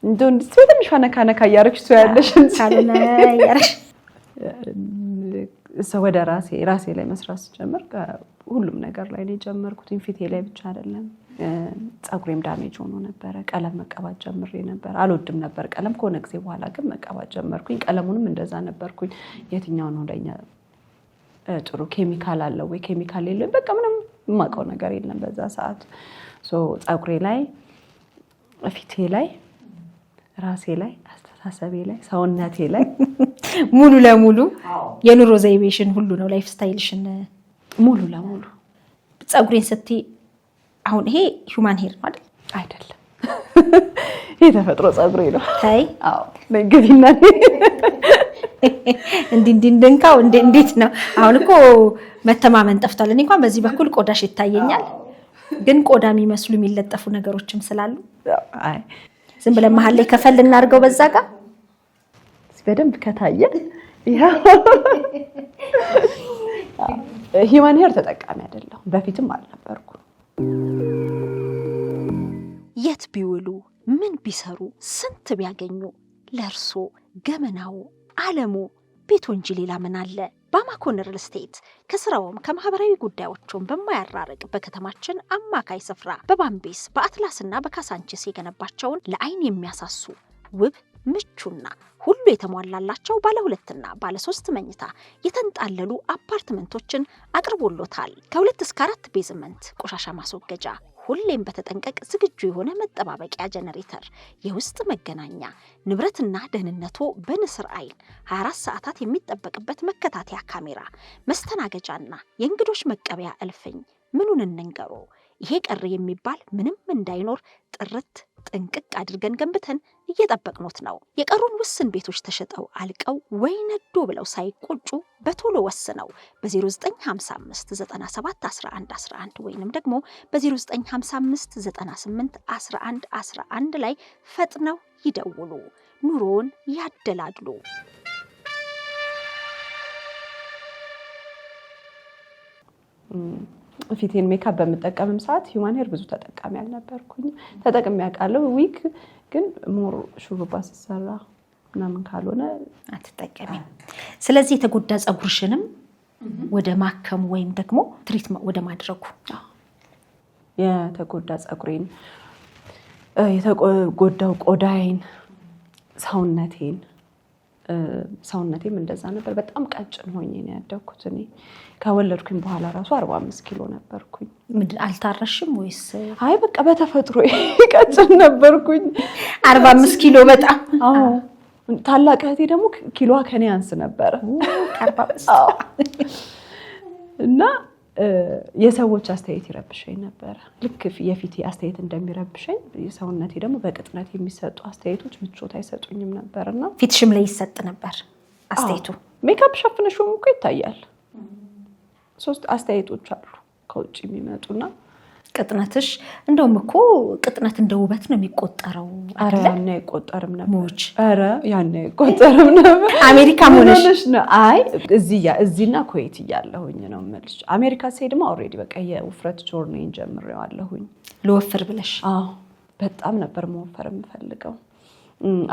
እንደው ትንሽ ነካ እያደረግሽ ያለሽ ካልሆነ ያረሽ ወደ ራሴ ላይ መስራት ስጀምር ሁሉም ነገር ላይ ነው የጀመርኩት። ፊቴ ላይ ብቻ አይደለም። ፀጉሬም ዳሜጅ ሆኖ ነበረ። ቀለም መቀባት ጀምሬ ነበር። አልወድም ነበር ቀለም። ከሆነ ጊዜ በኋላ ግን መቀባት ጀመርኩኝ። ቀለሙንም እንደዛ ነበርኩኝ። የትኛው ነው ለኛ ጥሩ ኬሚካል አለው ወይ ኬሚካል የለም፣ በቃ ምንም የማውቀው ነገር የለም በዛ ሰዓት። ፀጉሬ ላይ፣ ፊቴ ላይ፣ ራሴ ላይ፣ አስተሳሰቤ ላይ፣ ሰውነቴ ላይ ሙሉ ለሙሉ የኑሮ ዘይቤሽን ሁሉ ነው ላይፍ ስታይልሽን ሙሉ ለሙሉ። ፀጉሬን ስትይ አሁን ይሄ ሂውማን ሄር ነው አይደል? አይደለም፣ ይሄ ተፈጥሮ ፀጉሬ ነው። ታይ አዎ፣ ለግቢና እንድንካው እንዴት ነው? አሁን እኮ መተማመን ጠፍቷል። እኔ እንኳን በዚህ በኩል ቆዳሽ ይታየኛል፣ ግን ቆዳ የሚመስሉ የሚለጠፉ ነገሮችም ስላሉ አይ ዝም ብለን መሀል ላይ ከፈል እናድርገው በዛ ጋር በደንብ ከታየ ሂውማን ሄር ተጠቃሚ አይደለሁም። በፊትም አልነበርኩ። የት ቢውሉ ምን ቢሰሩ ስንት ቢያገኙ ለርሶ ገመናው ዓለሙ ቤቱ እንጂ ሌላ ምን አለ? ባማኮን ሪል ስቴት ከስራውም ከማህበራዊ ጉዳዮቹም በማያራርቅ በከተማችን አማካይ ስፍራ በባምቤስ በአትላስና በካሳንቺስ የገነባቸውን ለአይን የሚያሳሱ ውብ ምቹና ሁሉ የተሟላላቸው ባለ 2 እና ባለ 3 መኝታ የተንጣለሉ አፓርትመንቶችን አቅርቦሎታል። ከ2 እስከ 4 ቤዝመንት ቆሻሻ ማስወገጃ፣ ሁሌም በተጠንቀቅ ዝግጁ የሆነ መጠባበቂያ ጀነሬተር፣ የውስጥ መገናኛ፣ ንብረትና ደህንነቱ በንስር አይን 24 ሰዓታት የሚጠበቅበት መከታተያ ካሜራ፣ መስተናገጃና የእንግዶች መቀበያ እልፍኝ። ምኑን እንንገሮ? ይሄ ቀር የሚባል ምንም እንዳይኖር ጥርት ጥንቅቅ አድርገን ገንብተን እየጠበቅኖት ነው። የቀሩን ውስን ቤቶች ተሸጠው አልቀው ወይ ነዶ ብለው ሳይቆጩ በቶሎ ወስነው በ0955 97 11 11 ወይንም ደግሞ በ0955 98 11 11 ላይ ፈጥነው ይደውሉ። ኑሮን ያደላድሉ። ፊቴን ሜካፕ በመጠቀምም ሰዓት ሂውማን ሄር ብዙ ተጠቃሚ አልነበርኩኝ። ተጠቅሜ ያውቃለሁ ዊክ ግን ሞር ሹሩባ ሲሰራ ምናምን ካልሆነ አትጠቀሚም። ስለዚህ የተጎዳ ፀጉርሽንም ወደ ማከም ወይም ደግሞ ትሪት ወደ ማድረጉ የተጎዳ ፀጉሬን፣ የተጎዳው ቆዳዬን፣ ሰውነቴም እንደዛ ነበር። በጣም ቀጭን ሆኜ ነው ያደግኩት። እኔ ከወለድኩኝ በኋላ ራሱ 45 ኪሎ ነበርኩኝ። ምንድን አልታረሽም ወይስ? አይ በቃ በተፈጥሮ ቀጭን ነበርኩኝ። 45 ኪሎ በጣም አዎ። ታላቅ እህቴ ደግሞ ኪሎዋ ከኔ አንስ ነበረ እና የሰዎች አስተያየት ይረብሸኝ ነበረ። ልክ የፊቴ አስተያየት እንደሚረብሸኝ የሰውነቴ ደግሞ በቅጥነት የሚሰጡ አስተያየቶች ምቾት አይሰጡኝም ነበርና ፊትሽም ላይ ይሰጥ ነበር አስተያየቱ። ሜካፕ ሸፍነሽውም እኮ ይታያል። 3 አስተያየቶች አሉ ከውጭ የሚመጡና ቅጥነትሽ እንደውም እኮ ቅጥነት እንደ ውበት ነው የሚቆጠረው አይደል? ያኔ አይቆጠርም ነበር። ሞች ያኔ አይቆጠርም ነበር። አሜሪካ ሆነሽ ነው? አይ እዚህና ኩዌት እያለሁኝ ነው የምልሽ። አሜሪካ ስሄድማ ኦልሬዲ በቃ የውፍረት ጆርኒን ጀምሬዋለሁኝ። ልወፍር ብለሽ? አዎ በጣም ነበር መወፈር የምፈልገው።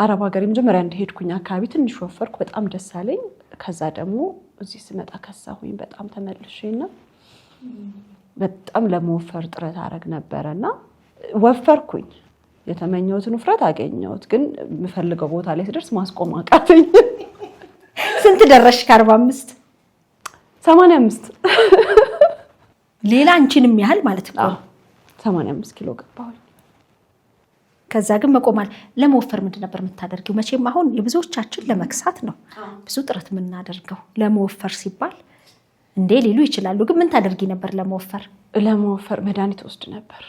አረብ ሀገር መጀመሪያ እንደሄድኩኝ አካባቢ ትንሽ ወፈርኩ፣ በጣም ደስ አለኝ። ከዛ ደግሞ እዚህ ስመጣ ከሳሁኝ በጣም ተመልሼና በጣም ለመወፈር ጥረት አደረግ ነበርና ወፈርኩኝ። የተመኘሁትን ውፍረት አገኘሁት፣ ግን የምፈልገው ቦታ ላይ ስደርስ ማስቆም አቃተኝ። ስንት ደረሽ? ከ45 85 ሌላ አንቺንም ያህል ማለት ነው። 85 ኪሎ ገባሁኝ። ከዛ ግን መቆማል። ለመወፈር ምንድን ነበር የምታደርጊው? መቼም አሁን የብዙዎቻችን ለመክሳት ነው ብዙ ጥረት የምናደርገው። ለመወፈር ሲባል እንዴ ሊሉ ይችላሉ። ግን ምን ታደርጊ ነበር ለመወፈር? ለመወፈር መድኃኒት ወስድ ነበር።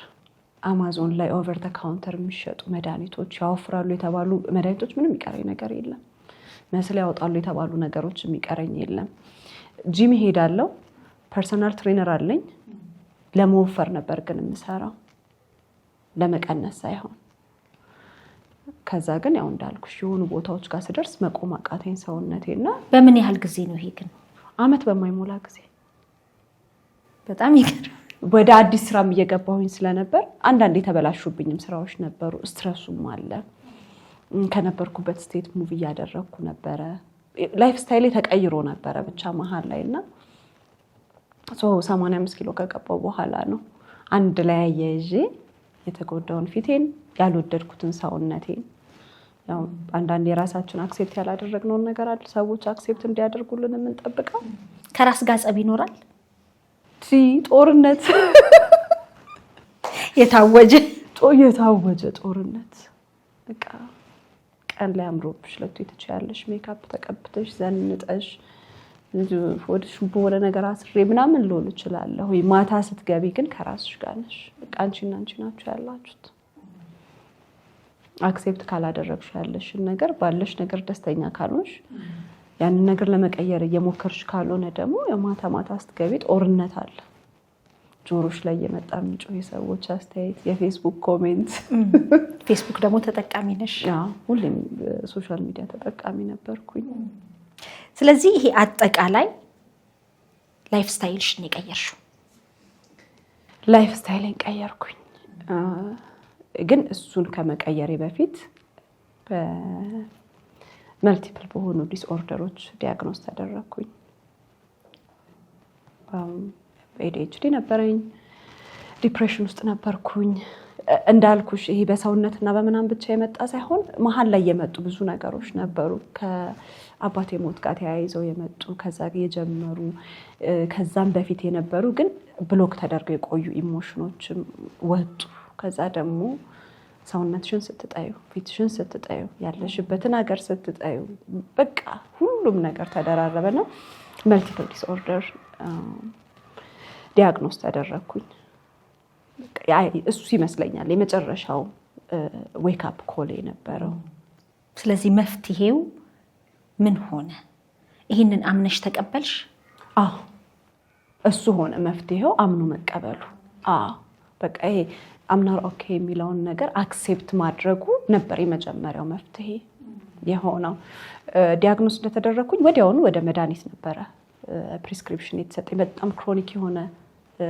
አማዞን ላይ ኦቨር ዘ ካውንተር የሚሸጡ መድኃኒቶች፣ ያወፍራሉ የተባሉ መድኃኒቶች ምንም የሚቀረኝ ነገር የለም። መስል ያወጣሉ የተባሉ ነገሮች የሚቀረኝ የለም። ጂም ሄዳለሁ። ፐርሰናል ትሬነር አለኝ። ለመወፈር ነበር ግን የምሰራው፣ ለመቀነስ ሳይሆን። ከዛ ግን ያው እንዳልኩሽ የሆኑ ቦታዎች ጋር ስደርስ መቆም አቃተኝ ሰውነቴና። በምን ያህል ጊዜ ነው ይሄ ግን? አመት በማይሞላ ጊዜ። በጣም ይገርም። ወደ አዲስ ስራም እየገባሁኝ ስለነበር አንዳንድ የተበላሹብኝም ስራዎች ነበሩ። ስትረሱም አለ። ከነበርኩበት ስቴት ሙቭ እያደረግኩ ነበረ። ላይፍ ስታይሌ ተቀይሮ ነበረ ብቻ መሀል ላይ እና 85 ኪሎ ከገባሁ በኋላ ነው አንድ ላይ አያይዤ የተጎዳውን ፊቴን፣ ያልወደድኩትን ሰውነቴን። ያው አንዳንድ የራሳችን አክሴፕት ያላደረግነውን ነገር አለ ሰዎች አክሴፕት እንዲያደርጉልን የምንጠብቀው። ከራስ ጋር ጸብ ይኖራል? ጦርነት የታወጀ ጦርነት። በቃ ቀን ላይ አምሮብሽ ለቱ ትችያለሽ፣ ሜካፕ ተቀብተሽ ዘንጠሽ ወደሽ በሆነ ነገር አስሬ ምናምን ልሆን እችላለሁ። ወይ ማታ ስትገቢ ግን ከራስሽ ጋር ነሽ። በቃ አንቺና አንቺ ናችሁ ያላችሁት። አክሴፕት ካላደረግሽ ያለሽን ነገር ባለሽ ነገር ደስተኛ ካልሆንሽ ያንን ነገር ለመቀየር እየሞከርሽ ካልሆነ ደግሞ የማታ ማታ ስትገቢ ጦርነት አለ። ጆሮሽ ላይ የመጣ የሚጮህ የሰዎች አስተያየት፣ የፌስቡክ ኮሜንት። ፌስቡክ ደግሞ ተጠቃሚ ነሽ? ሁሌም ሶሻል ሚዲያ ተጠቃሚ ነበርኩኝ። ስለዚህ ይሄ አጠቃላይ ላይፍ ስታይልሽን የቀየርሽው? ላይፍ ስታይልን ቀየርኩኝ። ግን እሱን ከመቀየሬ በፊት መልቲፕል በሆኑ ዲስኦርደሮች ዲያግኖስ ተደረግኩኝ። ADHD ነበረኝ። ዲፕሬሽን ውስጥ ነበርኩኝ። እንዳልኩሽ ይሄ በሰውነትና በምናም ብቻ የመጣ ሳይሆን መሀል ላይ የመጡ ብዙ ነገሮች ነበሩ። ከአባቴ ሞት ጋር ተያይዘው የመጡ ከዛ የጀመሩ ከዛም በፊት የነበሩ ግን ብሎክ ተደርገው የቆዩ ኢሞሽኖችም ወጡ። ከዛ ደግሞ ሰውነትሽን ስትጠዩ፣ ፊትሽን ስትጠዩ፣ ያለሽበትን ሀገር ስትጠዩ በቃ ሁሉም ነገር ተደራረበና መልቲፕል ዲስኦርደር ዲያግኖስ ተደረግኩኝ። እሱ ይመስለኛል የመጨረሻው ዌክ አፕ ኮል የነበረው። ስለዚህ መፍትሄው ምን ሆነ? ይህንን አምነሽ ተቀበልሽ? እሱ ሆነ መፍትሄው፣ አምኖ መቀበሉ። በቃ ይሄ አምናር ኦኬ የሚለውን ነገር አክሴፕት ማድረጉ ነበር የመጀመሪያው መፍትሄ የሆነው። ዲያግኖስ እንደተደረግኩኝ ወዲያውኑ ወደ መድኃኒት ነበረ ፕሪስክሪፕሽን የተሰጠኝ። በጣም ክሮኒክ የሆነ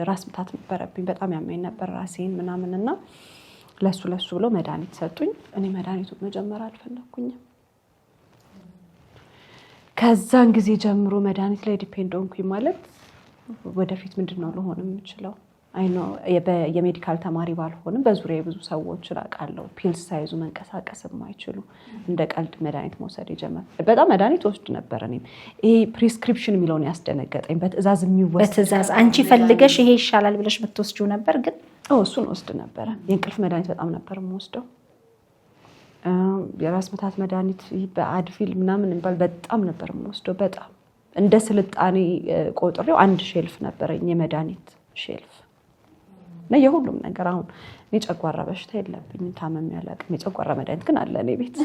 ራስ ምታት ነበረብኝ። በጣም ያመኝ ነበር ራሴን ምናምንና ለሱ ብሎ መድኃኒት ሰጡኝ። እኔ መድኃኒቱን መጀመር አልፈለኩኝም። ከዛን ጊዜ ጀምሮ መድኃኒት ላይ ዲፔንድ ሆንኩኝ። ማለት ወደፊት ምንድነው ልሆን የምችለው? የሜዲካል ተማሪ ባልሆንም በዙሪያ ብዙ ሰዎች አውቃለሁ ፒልስ ሳይዙ መንቀሳቀስ የማይችሉ እንደ ቀልድ መድኃኒት መውሰድ የጀመሩ። በጣም መድኃኒት ወስድ ነበር። እኔም ይሄ ፕሪስክሪፕሽን የሚለውን ያስደነገጠኝ። በትዕዛዝ የሚወሰድ በትዕዛዝ አንቺ ፈልገሽ ይሄ ይሻላል ብለሽ የምትወስጂው ነበር? ግን እሱን ወስድ ነበረ። የእንቅልፍ መድኃኒት በጣም ነበር የምወስደው። የራስ ምታት መድኃኒት በአድቪል ምናምን የሚባል በጣም ነበር የምወስደው። በጣም እንደ ስልጣኔ ቆጥሬው አንድ ሼልፍ ነበረኝ፣ የመድኃኒት ሼልፍ እና የሁሉም ነገር። አሁን እኔ ጨጓራ በሽታ የለብኝም፣ ታመም ያላቅም። የጨጓራ መድኃኒት ግን አለ እኔ ቤት።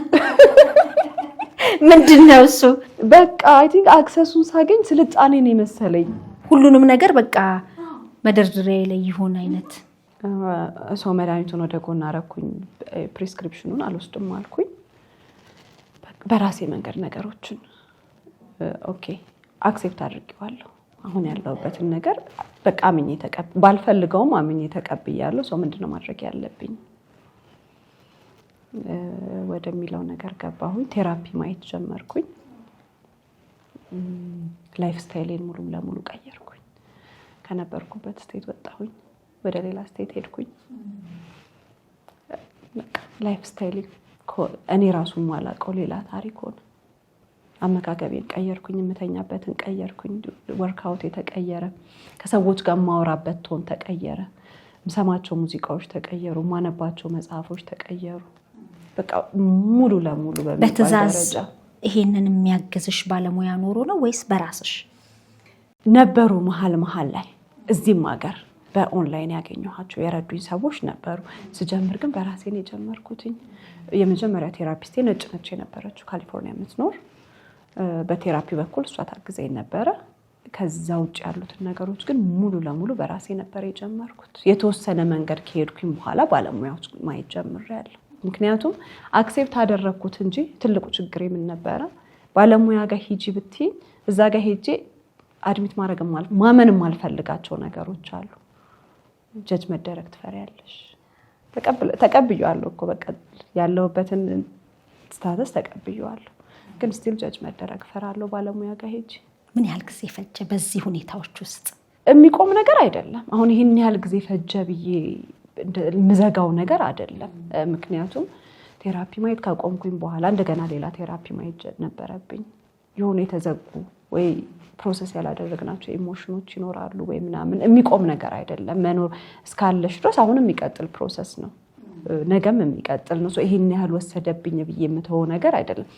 ምንድነው እሱ? በቃ አይ ቲንክ አክሰሱን ሳገኝ ስልጣኔ ነው የመሰለኝ። ሁሉንም ነገር በቃ መደርደሪያ ላይ ይሆን አይነት ሰው መድኃኒቱን ወደ ጎን አደረኩኝ። ፕሪስክሪፕሽኑን አልወስድም አልኩኝ። በራሴ መንገድ ነገሮችን ኦኬ አክሴፕት አድርጌዋለሁ። አሁን ያለሁበትን ነገር በቃ አምኜ ባልፈልገውም አምኜ ተቀብያለሁ። ሰው ምንድነው ማድረግ ያለብኝ ወደሚለው ነገር ገባሁኝ። ቴራፒ ማየት ጀመርኩኝ። ላይፍ ስታይሌን ሙሉ ለሙሉ ቀየርኩኝ። ከነበርኩበት ስቴት ወጣሁኝ፣ ወደ ሌላ ስቴት ሄድኩኝ። ላይፍ ስታይል እኔ ራሱ ማላውቀው ሌላ ታሪክ ሆነ። አመጋገቤን ቀየርኩኝ፣ የምተኛበትን ቀየርኩኝ፣ ወርክአውት የተቀየረ፣ ከሰዎች ጋር ማወራበት ቶን ተቀየረ፣ የምሰማቸው ሙዚቃዎች ተቀየሩ፣ ማነባቸው መጽሐፎች ተቀየሩ። በቃ ሙሉ ለሙሉ በትዕዛዝ። ይሄንን የሚያግዝሽ ባለሙያ ኖሮ ነው ወይስ በራስሽ? ነበሩ መሀል ላይ እዚህም ሀገር በኦንላይን ያገኘኋቸው የረዱኝ ሰዎች ነበሩ። ስጀምር ግን በራሴ ነው የጀመርኩትኝ። የመጀመሪያ ቴራፒስቴ ነጭ የነበረችው ካሊፎርኒያ የምትኖር በቴራፒ በኩል እሷ ታግዘኝ ነበረ። ከዛ ውጭ ያሉትን ነገሮች ግን ሙሉ ለሙሉ በራሴ ነበር የጀመርኩት። የተወሰነ መንገድ ከሄድኩኝ በኋላ ባለሙያዎች ማየት ጀምሬያለሁ። ምክንያቱም አክሴፕት አደረግኩት እንጂ ትልቁ ችግር ምን ነበረ? ባለሙያ ጋር ሂጂ ብትይ እዛ ጋር ሄጄ አድሚት ማድረግ ማመን የማልፈልጋቸው ነገሮች አሉ። ጀጅ መደረግ ትፈሪያለሽ። ተቀብያለሁ እኮ በቃ ያለሁበትን ስታተስ ተቀብያለሁ፣ ግን ስቲል ጀጅ መደረግ ፈራለሁ ባለሙያ ጋር ሄጄ። ምን ያህል ጊዜ ፈጀ በዚህ ሁኔታዎች ውስጥ? የሚቆም ነገር አይደለም። አሁን ይህን ያህል ጊዜ ፈጀ ብዬ ምዘጋው ነገር አይደለም። ምክንያቱም ቴራፒ ማየት ካቆምኩኝ በኋላ እንደገና ሌላ ቴራፒ ማየት ነበረብኝ። የሆነ የተዘጉ ወይ ፕሮሰስ ያላደረግናቸው ኢሞሽኖች ይኖራሉ ወይ ምናምን። የሚቆም ነገር አይደለም። መኖር እስካለሽ ድረስ አሁን የሚቀጥል ፕሮሰስ ነው፣ ነገም የሚቀጥል ነው። ይሄን ያህል ወሰደብኝ ብዬ የምተወው ነገር አይደለም።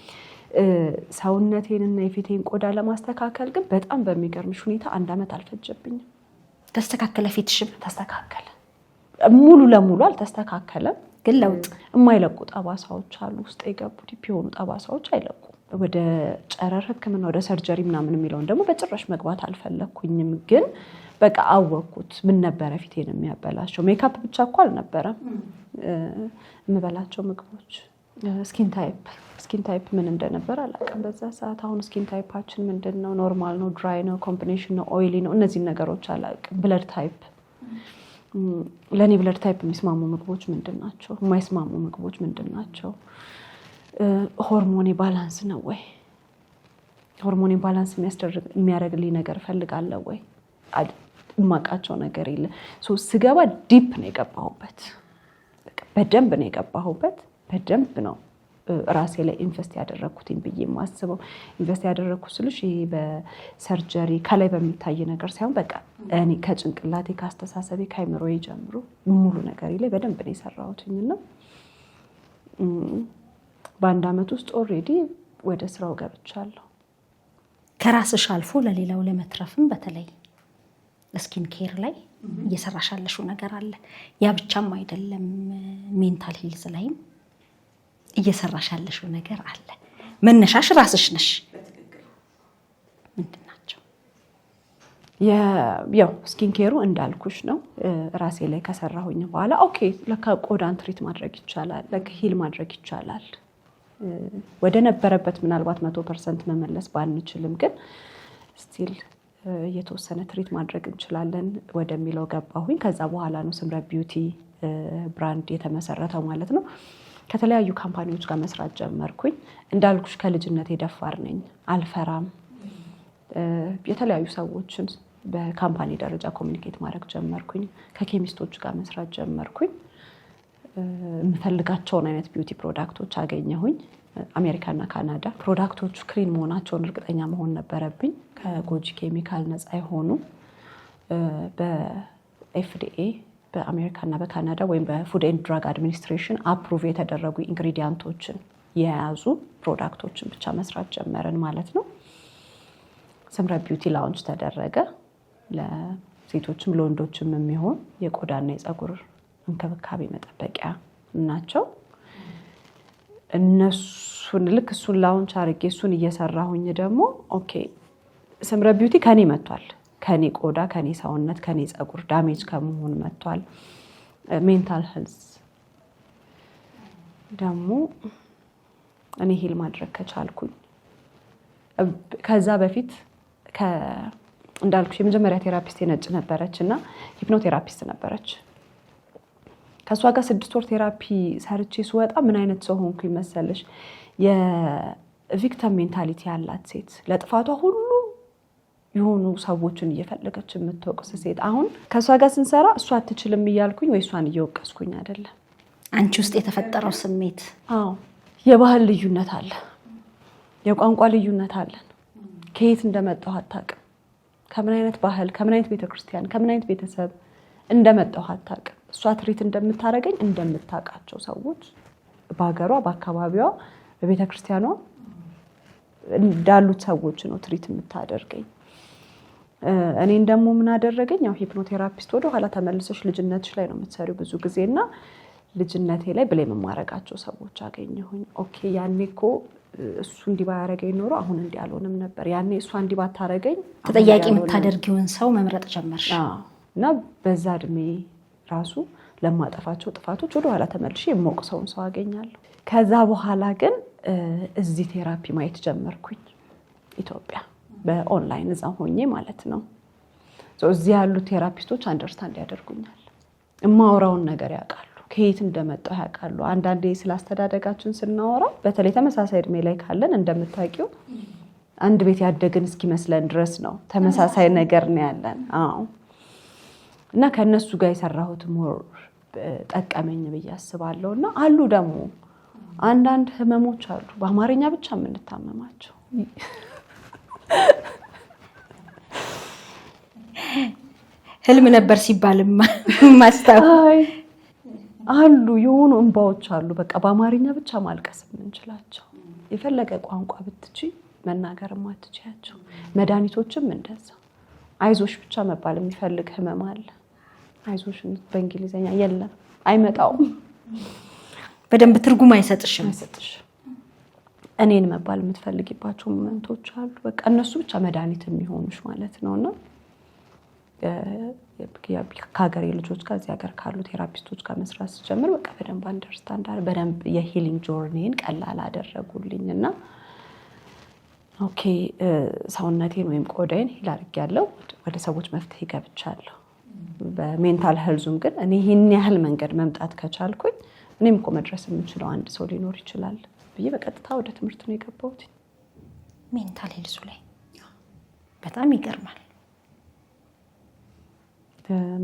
ሰውነቴንና የፊቴን ቆዳ ለማስተካከል ግን በጣም በሚገርምሽ ሁኔታ 1 ዓመት አልፈጀብኝም። ተስተካከለ? ፊትሽም ተስተካከለ? ሙሉ ለሙሉ አልተስተካከለም፣ ግን ለውጥ የማይለቁ ጠባሳዎች አሉ። ውስጥ የገቡ ዲፕ የሆኑ ጠባሳዎች አይለቁም። ወደ ጨረር ሕክምና ወደ ሰርጀሪ ምናምን የሚለውን ደግሞ በጭራሽ መግባት አልፈለኩኝም። ግን በቃ አወቅኩት ምን ነበረ ፊቴን የሚያበላሸው። ሜካፕ ብቻ እኮ አልነበረም፣ የምበላቸው ምግቦች፣ ስኪን ታይፕ ምን እንደነበረ አላውቅም በዛ ሰዓት። አሁን ስኪን ታይፓችን ምንድን ነው? ኖርማል ነው? ድራይ ነው? ኮምቢኔሽን ነው? ኦይሊ ነው? እነዚህን ነገሮች አላውቅም። ብለድ ታይፕ፣ ለእኔ ብለድ ታይፕ የሚስማሙ ምግቦች ምንድን ናቸው? የማይስማሙ ምግቦች ምንድን ናቸው? ሆርሞኔ ባላንስ ነው ወይ? ሆርሞኔ ባላንስ የሚያደርግልኝ ነገር እፈልጋለሁ ወይ? የማውቃቸው ነገር የለ። ስገባ ዲፕ ነው የገባሁበት፣ በደንብ ነው የገባሁበት። በደንብ ነው ራሴ ላይ ኢንቨስት ያደረግኩትኝ ብዬ የማስበው። ኢንቨስት ያደረግኩት ስልሽ ይሄ በሰርጀሪ ከላይ በሚታይ ነገር ሳይሆን በቃ እኔ ከጭንቅላቴ ከአስተሳሰቤ ከአይምሮዬ ጀምሮ ሙሉ ነገር ላይ በደንብ ነው የሰራሁትኝ እና በ1 ዓመት ውስጥ ኦልሬዲ ወደ ስራው ገብቻለሁ። ከራስሽ አልፎ ለሌላው ለመትረፍም በተለይ ስኪን ኬር ላይ እየሰራሽ ያለሽው ነገር አለ። ያ ብቻም አይደለም፣ ሜንታል ሄልዝ ላይም እየሰራሽ ያለሽው ነገር አለ። መነሻሽ ራስሽ ነሽ። ምንድን ናቸው? ያው ስኪን ኬሩ እንዳልኩሽ ነው። ራሴ ላይ ከሰራሁኝ በኋላ ኦኬ ለካ ቆዳን ትሪት ማድረግ ይቻላል፣ ለካ ሂል ማድረግ ይቻላል። ወደ ነበረበት ምናልባት 100% መመለስ ባንችልም ግን ስቲል የተወሰነ ትሪት ማድረግ እንችላለን ወደሚለው ገባሁኝ። ከዛ በኋላ ነው ስምረት ቢዩቲ ብራንድ የተመሰረተው ማለት ነው። ከተለያዩ ካምፓኒዎች ጋር መስራት ጀመርኩኝ። እንዳልኩሽ ከልጅነቴ ደፋር ነኝ፣ አልፈራም። የተለያዩ ሰዎችን በካምፓኒ ደረጃ ኮሚኒኬት ማድረግ ጀመርኩኝ። ከኬሚስቶች ጋር መስራት ጀመርኩኝ። የምፈልጋቸውን አይነት ቢዩቲ ፕሮዳክቶች አገኘሁኝ። አሜሪካና ካናዳ ፕሮዳክቶቹ ክሊን መሆናቸውን እርግጠኛ መሆን ነበረብኝ። ከጎጂ ኬሚካል ነፃ የሆኑ በኤፍዲኤ በአሜሪካና በካናዳ ወይም በፉድ ኤንድ ድራግ አድሚኒስትሬሽን አፕሩቭ የተደረጉ ኢንግሪዲያንቶችን የያዙ ፕሮዳክቶችን ብቻ መስራት ጀመርን ማለት ነው። ስምረት ቢዩቲ ላውንች ተደረገ። ለሴቶችም ለወንዶችም የሚሆን የቆዳና የፀጉር እንክብካቤ መጠበቂያ ናቸው። እሱን ላውንች አድርጌ እሱን እየሰራሁኝ ደግሞ ኦኬ ስምረት ቢዩቲ ከኔ መጥቷል። ከኔ ቆዳ፣ ከኔ ሰውነት፣ ከኔ ፀጉር ዳሜጅ ከመሆን መጥቷል። ሜንታል ሄልዝ ደግሞ እኔ ሂል ማድረግ ከቻልኩኝ ከዛ በፊት እንዳልኩሽ የመጀመሪያ ቴራፒስት ነጭ ነበረች እና ሂፕኖቴራፒስት ነበረች። ከእሷ ጋር 6 ወር ቴራፒ ሰርቼ ስወጣ ምን አይነት ሰው ሆንኩኝ መሰለሽ? የቪክተም ሜንታሊቲ ያላት ሴት፣ ለጥፋቷ ሁሉ የሆኑ ሰዎችን እየፈለገች የምትወቅስ ሴት። አሁን ከእሷ ጋር ስንሰራ እሷ አትችልም እያልኩኝ ወይ እሷን እየወቀስኩኝ አይደለም። አንቺ ውስጥ የተፈጠረው ስሜት የባህል ልዩነት አለ፣ የቋንቋ ልዩነት አለን። ከየት እንደመጣሁ አታውቅም። ከምን አይነት ባህል፣ ከምን አይነት ቤተክርስቲያን፣ ከምን አይነት ቤተሰብ እንደመጣሁ አታውቅም። እሷ ትሪት እንደምታደርገኝ እንደምታውቃቸው ሰዎች በሀገሯ፣ በአካባቢዋ፣ በቤተክርስቲያኗ እንዳሉት ሰዎች ነው ትሪት የምታደርገኝ። እኔን ደግሞ ምን አደረገኝ? ያው ሂፕኖቴራፒስት ወደ ኋላ ተመልሰሽ ልጅነትሽ ላይ ነው የምትሰሪው ብዙ ጊዜና ልጅነቴ ላይ ብሌም የማረጋቸው ሰዎች አገኘሁኝ። ኦኬ ያኔ እኮ እሱ እንዲህ ባያረገኝ ኖሮ አሁን እንዲህ አልሆንም ነበር። ያኔ እሷ እንዲህ ባታረገኝ ተጠያቂ የምታደርጊውን ሰው መምረጥ ጀመርሽ። እና በዛ እድሜ ራሱ ለማጠፋቸው ጥፋቶች ወደ ኋላ ተመልሼ የምወቅሰውን ሰው አገኛለሁ። ከዛ በኋላ ግን እዚህ ቴራፒ ማየት ጀመርኩኝ ኢትዮጵያ በኦንላይን እዛ ሆኜ ማለት ነው። እዚህ ያሉ ቴራፒስቶች አንደርስታንድ ያደርጉኛል። የማወራውን ነገር ያውቃሉ፣ ከየት እንደመጣሁ ያውቃሉ። አንዳንዴ ስላስተዳደጋችን ስናወራ በተለይ ተመሳሳይ እድሜ ላይ ካለን እንደምታውቂው አንድ ቤት ያደግን እስኪመስለን ድረስ ነው ተመሳሳይ ነገር ነው ያለን። እና ከነሱ ጋር የሰራሁት ሞር ጠቀመኝ ብዬ አስባለሁ። እና አሉ ደግሞ አንዳንድ ህመሞች አሉ በአማርኛ ብቻ የምንታመማቸው ህልም ነበር ሲባል ማስታወስ አሉ። የሆኑ እንባዎች አሉ በቃ በአማርኛ ብቻ ማልቀስ የምንችላቸው የፈለገ ቋንቋ ብትቺ መናገር ማትችያቸው። መድኃኒቶችም እንደዛ አይዞሽ ብቻ መባል የሚፈልግ ህመም አለ። አይዞሽ በእንግሊዘኛ የለም አይመጣውም፣ በደንብ ትርጉም አይሰጥሽም። እኔን መባል የምትፈልጊባቸው ሞመንቶች አሉ። በቃ እነሱ ብቻ መድኃኒት የሚሆኑሽ ማለት ነውና ከሀገሬ ልጆች ጋር እዚህ ሀገር ካሉ ቴራፒስቶች ጋር መስራት ስጀምር በቃ በደንብ አንደርስታንድ በደንብ የሂሊንግ ጆርኒን ቀላል አደረጉልኝ እና ኦኬ ሰውነቴን ወይም ቆዳዬን ሂል አድርጌያለሁ፣ ወደ ሰዎች መፍትሄ ገብቻለሁ። በሜንታል ሄልዙም ግን እኔ ይህን ያህል መንገድ መምጣት ከቻልኩኝ እኔም እኮ መድረስ የምችለው አንድ ሰው ሊኖር ይችላል ብዬ በቀጥታ ወደ ትምህርት ነው የገባሁት። ሜንታል ሄልዙ ላይ በጣም ይገርማል።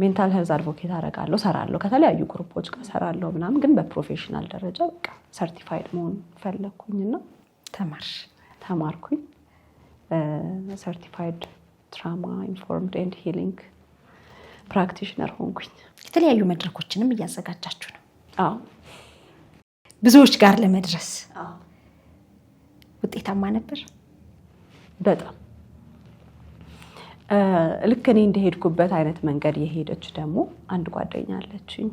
ሜንታል ሄልዝ አድቮኬት አደርጋለሁ፣ ሰራለሁ፣ ከተለያዩ ግሩፖች ጋር ሰራለሁ ምናምን። ግን በፕሮፌሽናል ደረጃ በቃ ሰርቲፋይድ መሆን ፈለኩኝና ተማርኩኝ። ሰርቲፋይድ ትራማ ኢንፎርምድ ኤንድ ሂሊንግ ፕራክቲሽነር ሆንኩኝ። የተለያዩ መድረኮችንም እያዘጋጃችሁ ነው? አዎ። ብዙዎች ጋር ለመድረስ ውጤታማ ነበር? በጣም ልክ እኔ እንደሄድኩበት አይነት መንገድ የሄደች ደግሞ አንድ ጓደኛ አለችኝ።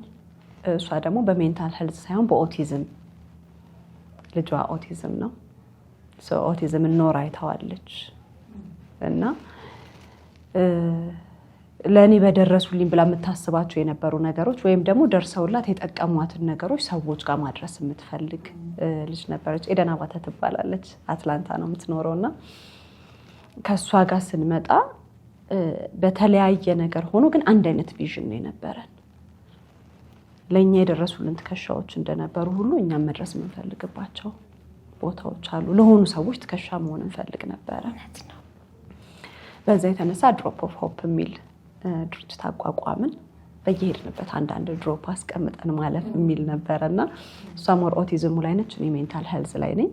እሷ ደግሞ በሜንታል ሄልዝ ሳይሆን በኦቲዝም፣ ልጇ ኦቲዝም ነው። ኦቲዝም ኖር አይተዋለች እና ለእኔ በደረሱልኝ ብላ የምታስባቸው የነበሩ ነገሮች ወይም ደግሞ ደርሰውላት የጠቀሟትን ነገሮች ሰዎች ጋር ማድረስ የምትፈልግ ልጅ ነበረች። ኤደን አባተ ትባላለች። አትላንታ ነው የምትኖረው እና ከእሷ ጋር ስንመጣ በተለያየ ነገር ሆኖ ግን አንድ አይነት ቪዥን ነው የነበረን። ለእኛ የደረሱልን ትከሻዎች እንደነበሩ ሁሉ እኛም መድረስ የምንፈልግባቸው ቦታዎች አሉ። ለሆኑ ሰዎች ትከሻ መሆን እንፈልግ ነበረ። በዛ የተነሳ ድሮፕ ኦፍ ሆፕ የሚል ድርጅት አቋቋምን። በየሄድንበት አንዳንድ ድሮፕ አስቀምጠን ማለፍ የሚል ነበረና እሷ ሞር ኦቲዝሙ ላይ ነች፣ እኔ ሜንታል ሄልዝ ላይ ነኝ።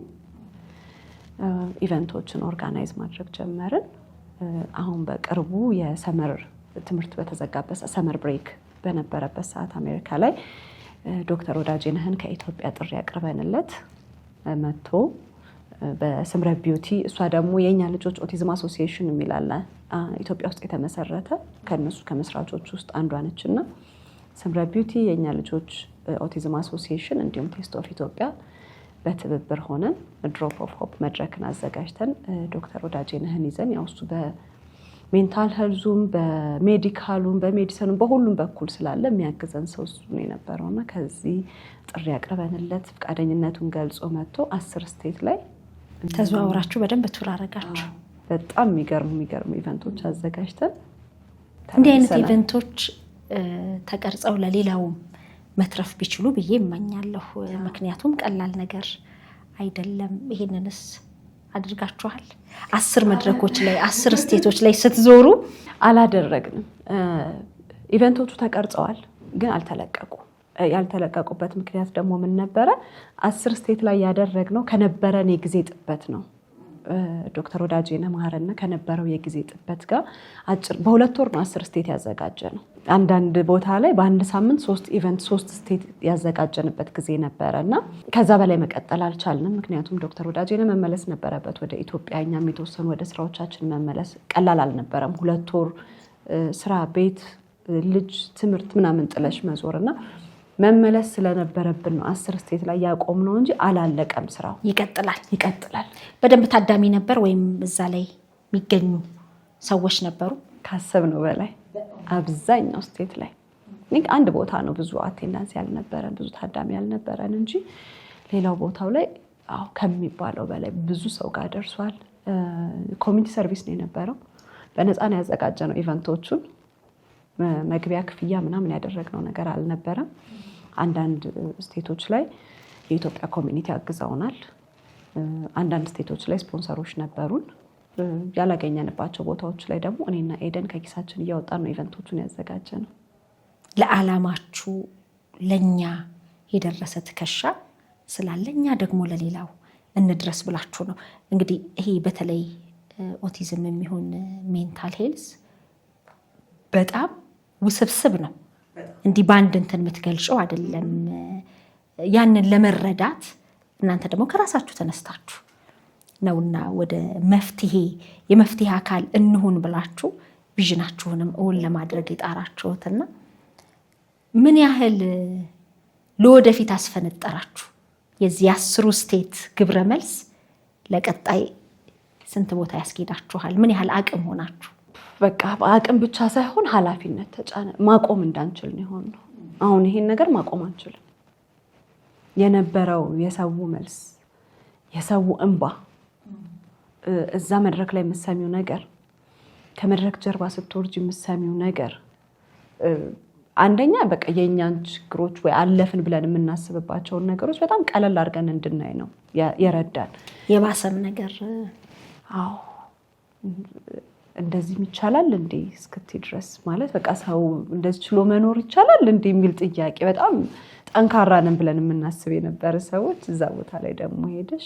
ኢቨንቶችን ኦርጋናይዝ ማድረግ ጀመርን። አሁን በቅርቡ የሰመር ትምህርት በተዘጋበት ሰመር ብሬክ በነበረበት ሰዓት አሜሪካ ላይ ዶክተር ወዳጄነህን ከኢትዮጵያ ጥሪ ያቅርበንለት መጥቶ በስምረት ቢዩቲ፣ እሷ ደግሞ የእኛ ልጆች ኦቲዝም አሶሲዬሽን የሚላለ ኢትዮጵያ ውስጥ የተመሰረተ ከነሱ ከመስራቾች ውስጥ አንዷ ነች እና ስምረት ቢዩቲ፣ የእኛ ልጆች ኦቲዝም አሶሲዬሽን እንዲሁም ቴስት ኦፍ ኢትዮጵያ በትብብር ሆነን ድሮፕ ኦፍ ሆፕ መድረክን አዘጋጅተን ዶክተር ወዳጄነህን ይዘን ያው እሱ በሜንታል ሄልዙም በሜዲካሉም በሜዲሲኑም በሁሉም በኩል ስላለ የሚያግዘን ሰው እሱ ነው የነበረውና ከዚህ ጥሪ ያቅርበንለት ፈቃደኝነቱን ገልጾ መጥቶ 10 ስቴት ላይ ተዘዋውራችሁ በደንብ ቱር አደረጋችሁ። በጣም የሚገርሙ ኢቨንቶች አዘጋጅተን እንዲህ አይነት ኢቨንቶች ተቀርጸው ለሌላውም መትረፍ ቢችሉ ብዬ እመኛለሁ። ምክንያቱም ቀላል ነገር አይደለም። ይሄንንስ አድርጋችኋል? 10 መድረኮች ላይ 10 ስቴቶች ላይ ስትዞሩ? አላደረግንም። ኢቨንቶቹ ተቀርጸዋል ግን አልተለቀቁ። ያልተለቀቁበት ምክንያት ደግሞ ምን ነበረ? 10 ስቴት ላይ ያደረግነው ከነበረን የጊዜ ጥበት ነው። ዶክተር ወዳጄነህ መሐረነ ከነበረው የጊዜ ጥበት ጋር በ2 ወር ነው 10 ስቴት ያዘጋጀ ነው። አንዳንድ ቦታ ላይ በአንድ ሳምንት 3 ኢቨንት 3 ስቴት ያዘጋጀንበት ጊዜ ነበረና ከዛ በላይ መቀጠል አልቻልንም። ምክንያቱም ዶክተር ወዳጄነህ መመለስ ነበረበት ወደ ኢትዮጵያ፣ እኛም የተወሰኑ ወደ ስራዎቻችን መመለስ ቀላል አልነበረም። 2 ወር ስራ፣ ቤት፣ ልጅ፣ ትምህርት ምናምን ጥለሽ መዞርና መመለስ ስለነበረብን ነው 10 ስቴት ላይ ያቆምነው እንጂ አላለቀም። ስራው ይቀጥላል። በደንብ ታዳሚ ነበር ወይም እዛ ላይ የሚገኙ ሰዎች ነበሩ? ካሰብነው በላይ አብዛኛው ስቴት ላይ አንድ ቦታ ነው ብዙ አቴንዳንስ ያልነበረን ብዙ ታዳሚ ያልነበረን እንጂ ሌላው ቦታው ላይ ከሚባለው በላይ ብዙ ሰው ጋር ደርሷል። ኮሚኒቲ ሰርቪስ ነው የነበረው። በነፃ ነው ያዘጋጀነው ኢቨንቶቹን። መግቢያ ክፍያ ምናምን ያደረግነው ነገር አልነበረም። አንዳንድ ስቴቶች ላይ የኢትዮጵያ ኮሚኒቲ አግዘውናል። አንዳንድ ስቴቶች ላይ ስፖንሰሮች ነበሩን። ያላገኘንባቸው ቦታዎች ላይ ደግሞ እኔና ኤደን ከኪሳችን እያወጣን ነው ኢቨንቶቹን ያዘጋጀነው። ለዓላማችሁ ለኛ የደረሰ ትከሻ ስላለኛ ደግሞ ለሌላው እንድረስ ብላችሁ ነው እንግዲህ። ይሄ በተለይ ኦቲዝም የሚሆን ሜንታል ሄልዝ በጣም ውስብስብ ነው። እንዲህ በአንድ እንትን የምትገልጸው አይደለም። ያንን ለመረዳት እናንተ ደግሞ ከራሳችሁ ተነስታችሁ ነውና ወደ የመፍትሄ አካል እንሁን ብላችሁ ቪዥናችሁንም እውን ለማድረግ የጣራችሁትና ምን ያህል ለወደፊት አስፈነጠራችሁ? የዚህ 10 ስቴት ግብረ መልስ ለቀጣይ ስንት ቦታ ያስኬዳችኋል? ምን ያህል አቅም ሆናችሁ? በቃ በአቅም ብቻ ሳይሆን ኃላፊነት ተጫነ። ማቆም እንዳንችል ነው የሆነው። አሁን ይሄን ነገር ማቆም አንችልም። የነበረው የሰው መልስ፣ የሰው እንባ፣ እዛ መድረክ ላይ የምትሰሚው ነገር፣ ከመድረክ ጀርባ ስትወርጂ የምትሰሚው ነገር አንደኛ በቃ የእኛን ችግሮች ወይ አለፍን ብለን የምናስብባቸውን ነገሮች በጣም ቀለል አድርገን እንድናይ ነው የረዳን። የባሰም ነገር እንደዚህ ይቻላል እንዴ እስክትይ ድረስ ማለት በቃ ሰው እንደዚህ ችሎ መኖር ይቻላል እንዴ የሚል ጥያቄ በጣም ጠንካራ ነን ብለን የምናስብ የነበረ ሰዎች እዛ ቦታ ላይ ደግሞ ሄደሽ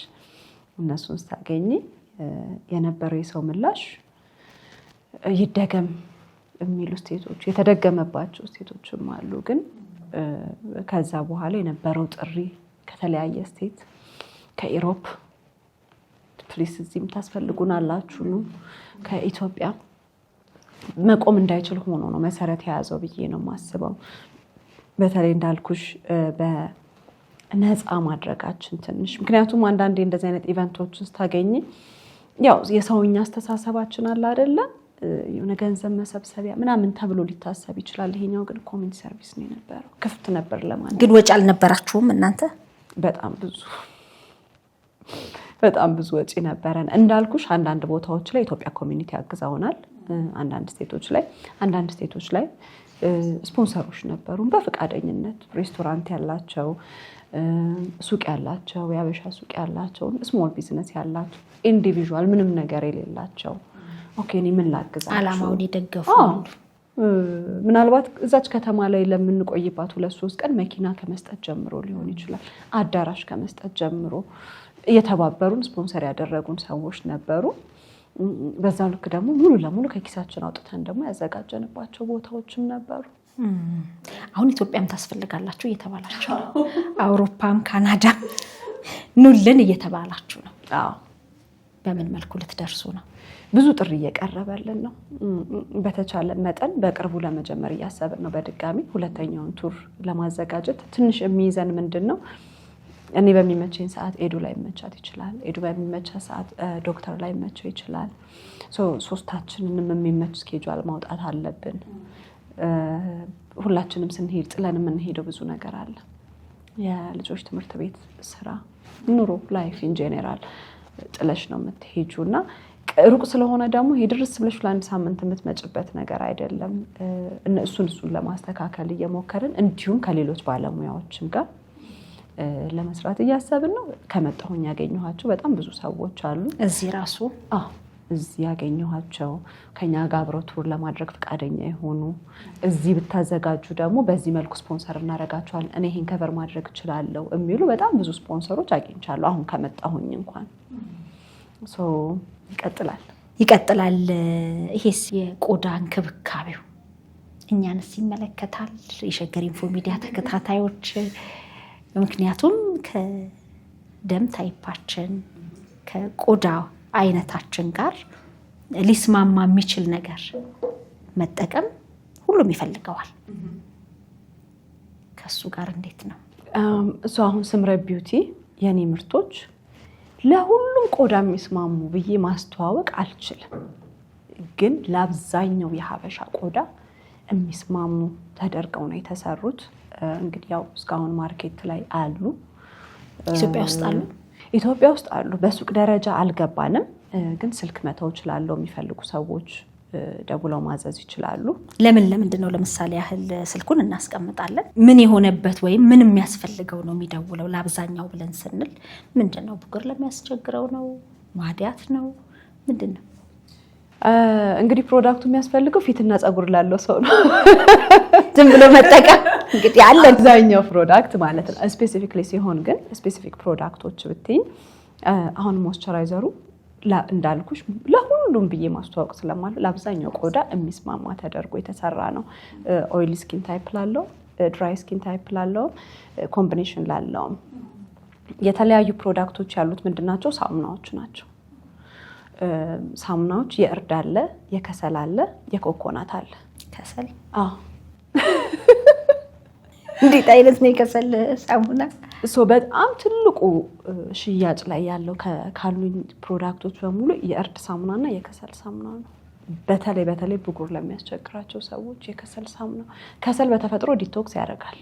እነሱን ስታገኚ የነበረው የሰው ምላሽ ይደገም የሚሉ ስቴቶች የተደገመባቸው ስቴቶችም አሉ። ግን ከዛ በኋላ የነበረው ጥሪ ከተለያየ ስቴት ከኢሮፕ ፕሊስ እዚህም ታስፈልጉናላችሁ ነው፣ ከኢትዮጵያ መቆም እንዳይችል ሆኖ ነው መሰረት የያዘው ብዬ ነው የማስበው። በተለይ እንዳልኩሽ በነፃ ማድረጋችን ትንሽ ምክንያቱም አንዳንዴ እንደዚህ አይነት ኢቨንቶችን ስታገኝ ያው የሰውኛ አስተሳሰባችን አለ አይደለ የሆነ ገንዘብ መሰብሰቢያ ምናምን ተብሎ ሊታሰብ ይችላል። ይሄኛው ግን ኮሚኒቲ ሰርቪስ ነው የነበረው፣ ክፍት ነበር ለማለት። ግን ወጪ አልነበራችሁም እናንተ? በጣም ብዙ ወጪ ነበረን። እንዳልኩሽ አንዳንድ ቦታዎች ላይ ኢትዮጵያ ኮሚኒቲ አግዘውናል። አንዳንድ ስቴቶች ላይ ስፖንሰሮች ነበሩን በፈቃደኝነት ሬስቶራንት ያላቸው፣ ሱቅ ያላቸው፣ የአበሻ ሱቅ ያላቸው፣ ስሞል ቢዝነስ ያላቸው፣ ኢንዲቪዥዋል ምንም ነገር የሌላቸው ኦኬ እኔ ምን ላግዛችሁ ዓላማውን የደገፉ ምናልባት እዛች ከተማ ላይ ለምንቆይባት 2-3 ቀን መኪና ከመስጠት ጀምሮ ሊሆን ይችላል፣ አዳራሽ ከመስጠት ጀምሮ እየተባበሩን ስፖንሰር ያደረጉን ሰዎች ነበሩ። በዛው ልክ ደግሞ ሙሉ ለሙሉ ከኪሳችን አውጥተን ደግሞ ያዘጋጀንባቸው ቦታዎችም ነበሩ። አሁን ኢትዮጵያም ታስፈልጋላችሁ እየተባላችሁ ነው። አውሮፓም ካናዳም ኑልን እየተባላችሁ ነው። በምን መልኩ ልትደርሱ ነው? ብዙ ጥሪ እየቀረበልን ነው። በተቻለ መጠን በቅርቡ ለመጀመር እያሰብን ነው። በድጋሚ ሁለተኛውን ቱር ለማዘጋጀት ትንሽ የሚይዘን ምንድን ነው፣ እኔ በሚመቸኝ ሰዓት ኤዱ ላይ መቻት ይችላል፣ ኤዱ በሚመቸኝ ሰዓት ዶክተር ላይ መቸው ይችላል። ሶስታችንንም የሚመች ስኬጁል ማውጣት አለብን። ሁላችንም ስንሄድ ጥለን የምንሄደው ብዙ ነገር አለ። የልጆች ትምህርት ቤት፣ ስራ፣ ኑሮ፣ ላይፍ ኢን ጄኔራል ጥለሽ ነው የምትሄጂው እና ሩቅ ስለሆነ ደግሞ ድርስ ብለሽ ለአንድ ሳምንት የምትመጭበት ነገር አይደለም። እሱን ለማስተካከል እየሞከርን እንዲሁም ከሌሎች ባለሙያዎችም ጋር ለመስራት እያሰብን ነው። ከመጣሁኝ ያገኘኋቸው በጣም ብዙ ሰዎች አሉ። እዚህ ያገኘኋቸው ከኛ ጋር አብረው ቱር ለማድረግ ፈቃደኛ የሆኑ እዚህ ብታዘጋጁ ደግሞ በዚህ መልኩ ስፖንሰር እናደርጋቸዋለን፣ እኔ ይሄን ከቨር ማድረግ እችላለሁ የሚሉ በጣም ብዙ ስፖንሰሮች አግኝቻለሁ። አሁን ከመጣሁኝ እንኳን ይቀጥላል። ይሄስ የቆዳ እንክብካቤው እኛንስ ይመለከታል? የሸገር ኢንፎ ሚዲያ ተከታታዮች፣ ምክንያቱም ከደም ታይፓችን ከቆዳ አይነታችን ጋር ሊስማማ የሚችል ነገር መጠቀም ሁሉም ይፈልገዋል። ከሱ ጋር እንዴት ነው እሱ? አሁን ስምረት ቢዩቲ የኔ ምርቶች ለሁሉም ቆዳ የሚስማሙ ብዬ ማስተዋወቅ አልችልም፣ ግን ለአብዛኛው የሀበሻ ቆዳ የሚስማሙ ተደርገው ነው የተሰሩት። እንግዲህ ያው እስካሁን ማርኬት ላይ አሉ፣ ኢትዮጵያ ውስጥ አሉ። በሱቅ ደረጃ አልገባንም፣ ግን ስልክ መተው እችላለሁ። የሚፈልጉ ሰዎች ደውለው ማዘዝ ይችላሉ። ለምንድን ነው? ለምሳሌ ያህል ስልኩን እናስቀምጣለን። ምን የሆነበት ወይም ምን የሚያስፈልገው ነው የሚደውለው? ለአብዛኛው ብለን ስንል ምንድን ነው? ብጉር ለሚያስቸግረው ነው? ማዲያት ነው? ምንድን ነው? እንግዲህ ፕሮዳክቱ የሚያስፈልገው ፊትና ፀጉር ላለው ሰው ነው። ዝም ብሎ መጠቀም እንግዲህ አለ አብዛኛው ፕሮዳክት ማለት ነው። ስፔሲፊክሊ ሲሆን ግን ስፔሲፊክ ፕሮዳክቶች ብትይ አሁን ሞይስቸራይዘሩ እንዳልኩሽ ለሁሉም ብዬ ማስተዋወቅ ስለማለት ለአብዛኛው ቆዳ የሚስማማ ተደርጎ የተሰራ ነው። ኦይሊ ስኪን ታይፕ ላለው፣ ድራይ ስኪን ታይፕ ላለው፣ ኮምቢኔሽን ላለው የተለያዩ ፕሮዳክቶች ያሉት ምንድናቸው? ሳሙናዎች ናቸው። ሳሙናዎች የእርድ አለ፣ የከሰል አለ፣ የኮኮናት አለ። ከሰል እንዴት አይነት ነው የከሰል ሳሙና? በጣም ትልቁ ሽያጭ ላይ ያለው ካሉኝ ፕሮዳክቶች በሙሉ የእርድ ሳሙናና የከሰል ሳሙና ነው። በተለይ ብጉር ለሚያስቸግራቸው ሰዎች የከሰል ሳሙና። ከሰል በተፈጥሮ ዲቶክስ ያደርጋል።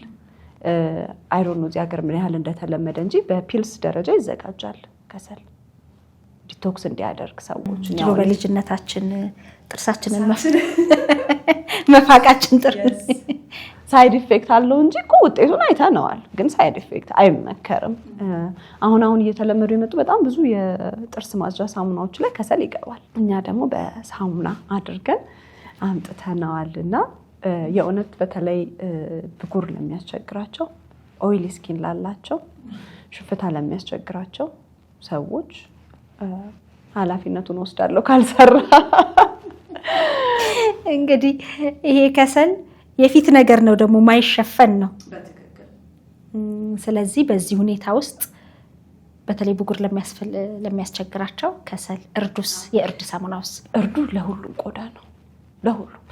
አይሮን ነው እዚህ ሀገር ምን ያህል እንደተለመደ እንጂ በፒልስ ደረጃ ይዘጋጃል ከሰል ዲቶክስ እንዲያደርግ ሰዎች። ድሮ በልጅነታችን ጥርሳችንን መፋቃችን ጥርስ ሳይድ ኢፌክት አለው እንጂ እኮ ውጤቱን አይተነዋል። ግን ሳይድ ኢፌክት አይመከርም። አሁን እየተለመዱ የመጡ በጣም ብዙ የጥርስ ማጽጃ ሳሙናዎች ላይ ከሰል ይገባል። እኛ ደግሞ በሳሙና አድርገን አምጥተነዋልና የእውነት በተለይ ብጉር ለሚያስቸግራቸው፣ ኦይሊ ስኪን ላላቸው፣ ሽፍታ ለሚያስቸግራቸው ሰዎች ኃላፊነቱን ወስዳለሁ ካልሰራ። እንግዲህ ይሄ ከሰል የፊት ነገር ነው ደግሞ ማይሸፈን ነው። ስለዚህ በዚህ ሁኔታ ውስጥ በተለይ ብጉር ለሚያስቸግራቸው ከሰል፣ እርዱስ? የእርድ ሳሙናውስ? እርዱ ለሁሉም ቆዳ ነው፣ ለሁሉም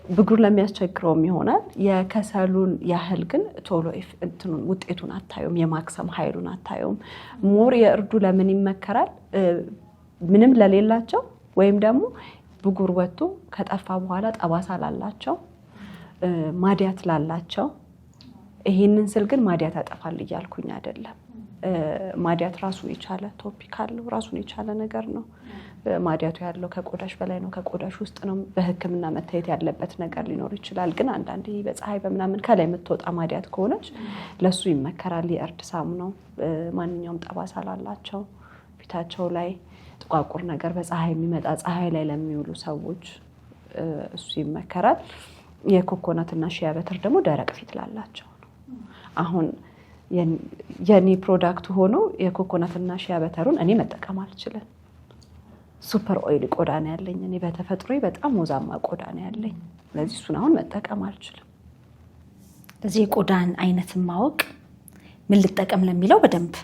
ብጉር ለሚያስቸግረውም ይሆናል። የከሰሉን ያህል ግን ቶሎ ውጤቱን አታዩም፣ የማክሰም ኃይሉን አታዩም። ሞር የእርዱ ለምን ይመከራል? ምንም ለሌላቸው ወይም ደግሞ ብጉር ወጥቶ ከጠፋ በኋላ ጠባሳ ላላቸው፣ ማዲያት ላላቸው። ይሄንን ስል ግን ማዲያት ያጠፋል እያልኩኝ አይደለም። ማዲያት ራሱን የቻለ ቶፒክ አለው፣ ራሱን የቻለ ነገር ነው። ማዲያቱ ያለው ከቆዳሽ በላይ ነው፣ ከቆዳሽ ውስጥ ነው። በሕክምና መታየት ያለበት ነገር ሊኖር ይችላል። ግን አንዳንዴ በፀሐይ በምናምን ከላይ የምትወጣ ማዲያት ከሆነች ለሱ ይመከራል የእርድ ሳሙናው። ማንኛውም ጠባሳ ላላቸው፣ ፊታቸው ላይ ጥቋቁር ነገር በፀሐይ የሚመጣ ፀሐይ ላይ ለሚውሉ ሰዎች እሱ ይመከራል። የኮኮናትና ሺያ በተር ደግሞ ደረቅ ፊት ላላቸው ነው። አሁን የኔ ፕሮዳክት ሆኖ የኮኮናትና ሺያ በተሩን እኔ መጠቀም አልችልም። ሱፐር ኦይል ቆዳ ነው ያለኝ እኔ በተፈጥሮ በጣም ወዛማ ቆዳ ነው ያለኝ። ስለዚህ እሱን አሁን መጠቀም አልችልም። ስለዚህ የቆዳን አይነትን ማወቅ ምን ልጠቀም ለሚለው በደንብ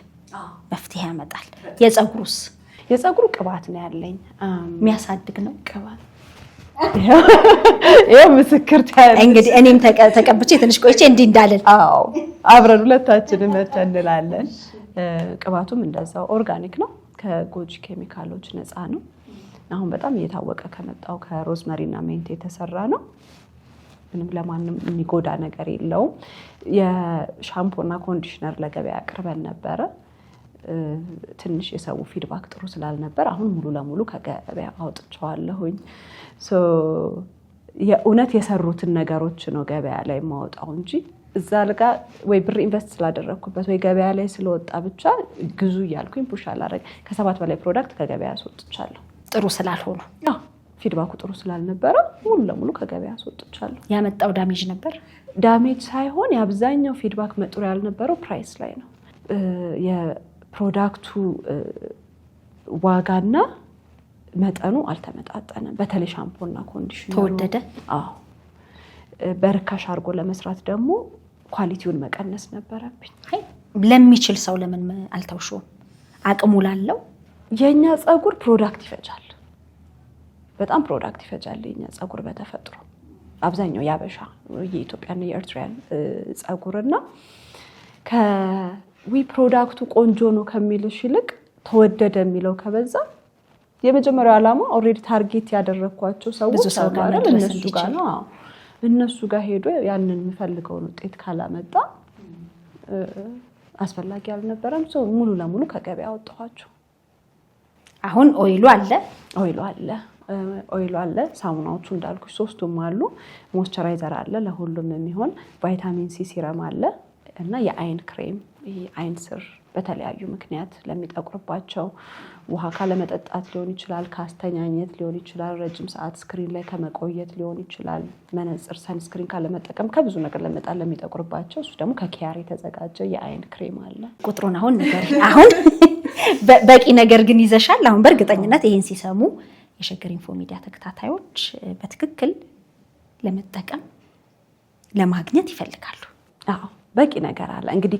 መፍትሄ ያመጣል። የፀጉሩስ? የፀጉሩ ቅባት ነው ያለኝ። የሚያሳድግ ነው ቅባት። ይሄ ምስክር ታያለሽ። እንግዲህ እኔም ተቀብቼ ትንሽ ቆይቼ እንዲህ እንዳለን አብረን ሁለታችንም እንላለን። ቅባቱም እንደዛው ኦርጋኒክ ነው፣ ከጎጂ ኬሚካሎች ነፃ ነው። አሁን በጣም እየታወቀ ከመጣው ከሮዝመሪ እና ሜንት የተሰራ ነው። ምንም ለማንም የሚጎዳ ነገር የለውም። የሻምፖና ኮንዲሽነር ለገበያ አቅርበን ነበረ። ትንሽ የሰው ፊድባክ ጥሩ ስላልነበር አሁን ሙሉ ለሙሉ ከገበያ አውጥቼዋለሁኝ። የእውነት የሰሩትን ነገሮች ነው ገበያ ላይ የማወጣው እንጂ እዛ ልጋ ወይ ብር ኢንቨስት ስላደረግኩበት ወይ ገበያ ላይ ስለወጣ ብቻ ግዙ እያልኩኝ ፑሽ አላደረግ። ከ7 በላይ ፕሮዳክት ከገበያ አስወጥቻለሁ። ጥሩ ስላልሆኑ ፊድባኩ ጥሩ ስላልነበረ ሙሉ ለሙሉ ከገበያ አስወጥቻለሁ። ያመጣው ዳሜጅ ነበር? ዳሜጅ ሳይሆን የአብዛኛው ፊድባክ መጥሮ ያልነበረው ፕራይስ ላይ ነው። የፕሮዳክቱ ዋጋና መጠኑ አልተመጣጠነም። በተለይ ሻምፖና ኮንዲሽነር ተወደደ። አዎ በርካሽ አድርጎ ለመስራት ደግሞ ኳሊቲውን መቀነስ ነበረብኝ። ለሚችል ሰው ለምን አልተውሽውም? አቅሙ ላለው የኛ ፀጉር ፕሮዳክት ይፈጃል፣ በጣም ፕሮዳክት ይፈጃል የኛ ፀጉር በተፈጥሮ አብዛኛው ያበሻ የኢትዮጵያና የኤርትራን ፀጉርና ፕሮዳክቱ ቆንጆ ነው ከሚልሽ ይልቅ ተወደደ የሚለው ከበዛ የመጀመሪያው ዓላማ ኦልሬዲ ታርጌት ያደረኳቸው ሰዎች እነሱ ጋር ሄዶ ያንን የሚፈልገውን ውጤት ካላመጣ አስፈላጊ አልነበረም። ሙሉ ለሙሉ ከገበያ አወጣኋቸው። አሁን ኦይሉ አለ፣ ሳሙናዎቹ እንዳልኩሽ 3ቱም አሉ፣ ሞይስቸራይዘር አለ፣ ለሁሉም የሚሆን ቫይታሚን ሲ ሲረም አለ እና የአይን ክሬም አይን ስር በተለያዩ ምክንያት ለሚጠቁርባቸው ውሃ ካለመጠጣት ሊሆን ይችላል፣ ካስተኛኘት ሊሆን ይችላል፣ ረጅም ሰዓት ስክሪን ላይ ከመቆየት ሊሆን ይችላል፣ መነጽር ሰንስክሪን ካለመጠቀም ከብዙ ነገር ለሚጠቁርባቸው እሱ ደግሞ ከኪያር የተዘጋጀ የአይን ክሬም አለ። ቁጥሩን አሁን በቂ ነገር ግን ይዘሻል። አሁን በእርግጠኝነት ይሄን ሲሰሙ የሸገር ኢንፎ ሚዲያ ተከታታዮች በትክክል ለመጠቀም ለማግኘት ይፈልጋሉ። አዎ በቂ ነገር አለ። እንግዲህ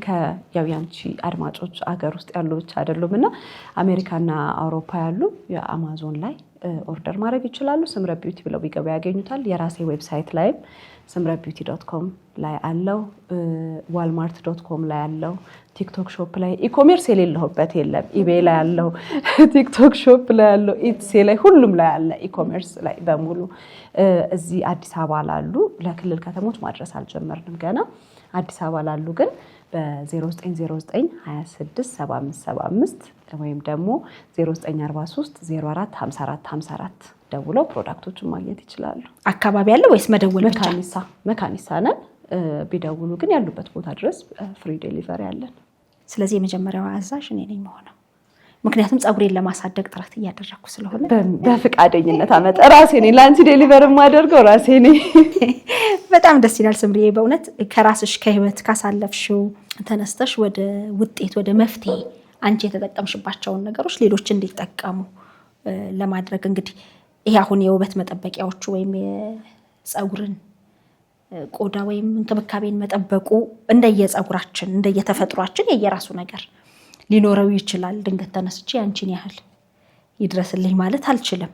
ያንቺ አድማጮች አገር ውስጥ ያሉ ብቻ አይደሉምና አሜሪካና አውሮፓ ያሉ የአማዞን ላይ ኦርደር ማድረግ ይችላሉ። ስምረት ቢዩቲ ብለው ቢገቡ ያገኙታል። የራሴ ዌብሳይት ላይም smretbeauty.com ላይ አለው፣ walmart.com ላይ አለው፣ ቲክቶክ ሾፕ ላይ ኢኮሜርስ የሌለበት የለም። ኢቤይ ላይ አለው፣ ቲክቶክ ሾፕ ላይ አለው፣ ኢትሲ ላይ ሁሉም ላይ አለ። ኢኮሜርስ ላይ በሙሉ እዚህ አዲስ አበባ ላሉ ለክልል ከተሞች ማድረስ አልጀመርንም ገና። አዲስ አበባ ላሉ ግን በ0909267575 ወይም ደግሞ 0943045454 ደውለው ፕሮዳክቶችን ማግኘት ይችላሉ። አካባቢ ያለ ወይስ መደወል ብቻ? መካኒሳ ነን። ቢደውሉ ግን ያሉበት ቦታ ድረስ ፍሪ ዴሊቨሪ አለን። ስለዚህ የመጀመሪያው አዛዥ እኔ ነኝ የምሆነው፣ ምክንያቱም ፀጉሬን ለማሳደግ ጥረት እያደረኩ ስለሆነ በፍቃደኝነት አመጣ ራሴ ነኝ ለአንቺ ዴሊቨር የማደርገው ራሴ ነኝ። በጣም ደስ ይላል ስምሪዬ፣ በእውነት ከራስሽ ከህይወት ካሳለፍሽው ተነስተሽ ወደ ውጤት ወደ መፍትሄ አንቺ የተጠቀምሽባቸውን ነገሮች ሌሎች እንዲጠቀሙ ለማድረግ እንግዲህ ይሄ አሁን የውበት መጠበቂያዎቹ ወይም የፀጉርን ቆዳ ወይም እንክብካቤን መጠበቁ እንደየፀጉራችን እንደየተፈጥሯችን የየራሱ ነገር ሊኖረው ይችላል። ድንገት ተነስቼ አንቺን ያህል ይድረስልኝ ማለት አልችልም።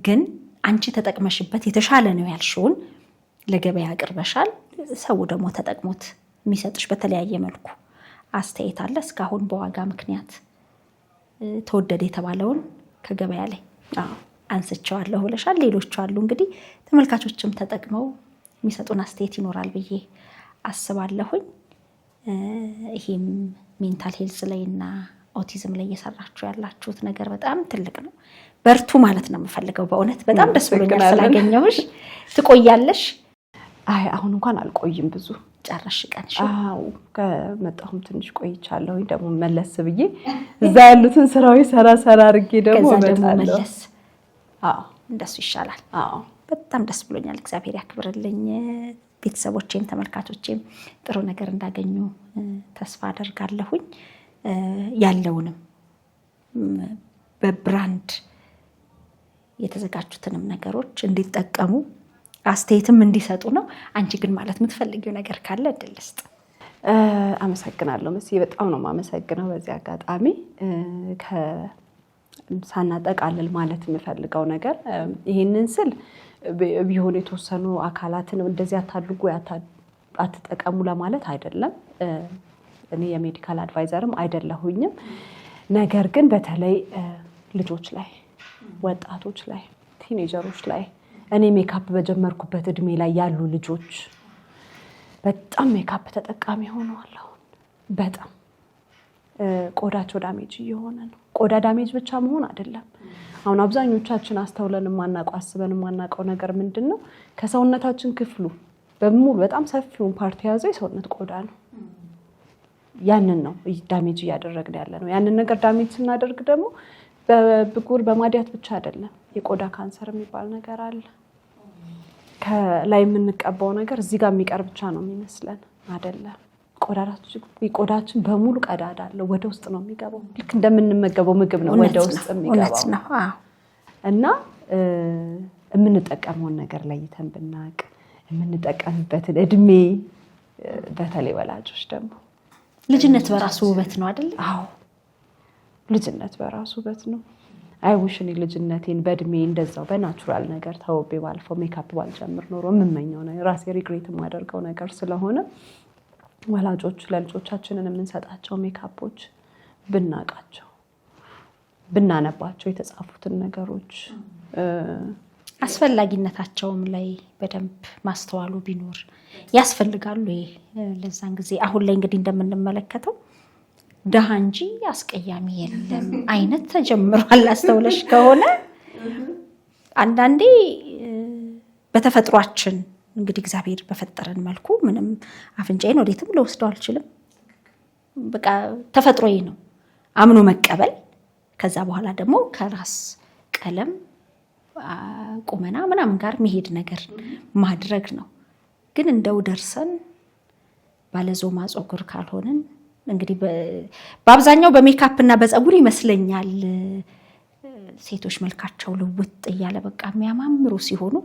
ግን አንቺ ተጠቅመሽበት የተሻለ ነው ያልሽውን ለገበያ አቅርበሻል። ሰው ደግሞ ተጠቅሞት የሚሰጥሽ በተለያየ መልኩ አስተያየት አለ። እስካሁን በዋጋ ምክንያት ተወደደ የተባለውን ከገበያ ላይ አንስቼዋለሁ ብለሻል። ሌሎች አሉ እንግዲህ ተመልካቾችም ተጠቅመው የሚሰጡን አስተያየት ይኖራል ብዬ አስባለሁኝ። ይሄም ሜንታል ሄልዝ ላይ እና ኦቲዝም ላይ እየሰራችሁ ያላችሁት ነገር በጣም ትልቅ ነው። በርቱ ማለት ነው የምፈልገው። በእውነት በጣም ደስ ብሎኛል ስላገኘሁሽ። ትቆያለሽ? አይ አሁን እንኳን አልቆይም፣ ብዙ ጨረሽ ቀንሽ? አዎ ከመጣሁም ትንሽ ቆይቻለሁኝ። ደግሞ መለስ ብዬ እዛ ያሉትን ስራዊ ሰራ አድርጌ ደግሞ መለስ። አዎ እንደሱ ይሻላል። አዎ በጣም ደስ ብሎኛል። እግዚአብሔር ያክብርልኝ። ቤተሰቦቼም ተመልካቾቼም ጥሩ ነገር እንዳገኙ ተስፋ አደርጋለሁኝ። ያለውንም በብራንድ የተዘጋጁትንም ነገሮች እንዲጠቀሙ አስተያየትም እንዲሰጡ ነው። አንቺ ግን ማለት የምትፈልጊው ነገር ካለ እድል ልስጥ። አመሰግናለሁ መሲ፣ በጣም ነው የማመሰግነው። በዚህ አጋጣሚ ሳናጠቃልል ማለት የምፈልገው ነገር ይሄንን ስል ቢሆን የተወሰኑ አካላትን እንደዚህ አታድርጉ አትጠቀሙ ለማለት አይደለም። እኔ የሜዲካል አድቫይዘርም አይደለሁኝም። ነገር ግን በተለይ ልጆች ላይ፣ ወጣቶች ላይ፣ ቲኔጀሮች ላይ እኔ ሜካፕ በጀመርኩበት እድሜ ላይ ያሉ ልጆች በጣም ሜካፕ ተጠቃሚ ሆነዋል። አሁን በጣም ቆዳቸው ዳሜጅ እየሆነ ነው። ቆዳ ዳሜጅ ብቻ መሆን አይደለም። አሁን አብዛኞቻችን አስተውለን የማናውቀው አስበን የማናውቀው ነገር ምንድነው? ከሰውነታችን ክፍሉ በሙሉ በጣም ሰፊውን ፓርት የያዘው የሰውነት ቆዳ ነው። ያንን ነው ዳሜጅ እያደረግን ያለ ነው። ያንን ነገር ዳሜጅ ስናደርግ ደግሞ በብጉር በማዲያት ብቻ አይደለም፣ የቆዳ ካንሰር የሚባል ነገር አለ። ከላይ የምንቀባው ነገር እዚህ ጋር የሚቀር ብቻ ነው የሚመስለን፣ አይደለም። ቆዳችን በሙሉ ቀዳዳ አለው፣ ወደ ውስጥ ነው የሚገባው። ልክ እንደምንመገበው ምግብ ነው ወደ ውስጥ የሚገባው። እና የምንጠቀመውን ነገር ለይተን ብናቅ፣ የምንጠቀምበትን እድሜ፣ በተለይ ወላጆች ደግሞ ልጅነት በራሱ ውበት ነው አይደል? አዎ ልጅነት በራሱ ውበት ነው። አይውሽኒ ልጅነቴን በእድሜ እንደዛው በናቹራል ነገር ተውቤ ባልፈው ሜካፕ ባልጀምር ኖሮ የምመኘው ነው ራሴ ሪግሬት የማደርገው ነገር ስለሆነ ወላጆች ለልጆቻችንን የምንሰጣቸው ሜካፖች ብናቃቸው፣ ብናነባቸው የተጻፉትን ነገሮች አስፈላጊነታቸውም ላይ በደንብ ማስተዋሉ ቢኖር ያስፈልጋሉ። ለዛን ጊዜ አሁን ላይ እንግዲህ እንደምንመለከተው ደሃ እንጂ አስቀያሚ የለም አይነት ተጀምሯል። አስተውለሽ ከሆነ አንዳንዴ በተፈጥሯችን እንግዲህ እግዚአብሔር በፈጠረን መልኩ ምንም አፍንጫዬን ወዴትም ልወስደው አልችልም። በቃ ተፈጥሮዬ ነው አምኖ መቀበል። ከዛ በኋላ ደግሞ ከራስ ቀለም ቁመና ምናምን ጋር መሄድ ነገር ማድረግ ነው። ግን እንደው ደርሰን ባለዞማ ፀጉር ካልሆንን እንግዲህ በአብዛኛው በሜካፕ እና በፀጉር ይመስለኛል ሴቶች መልካቸው ልውጥ እያለ በቃ የሚያማምሩ ሲሆኑ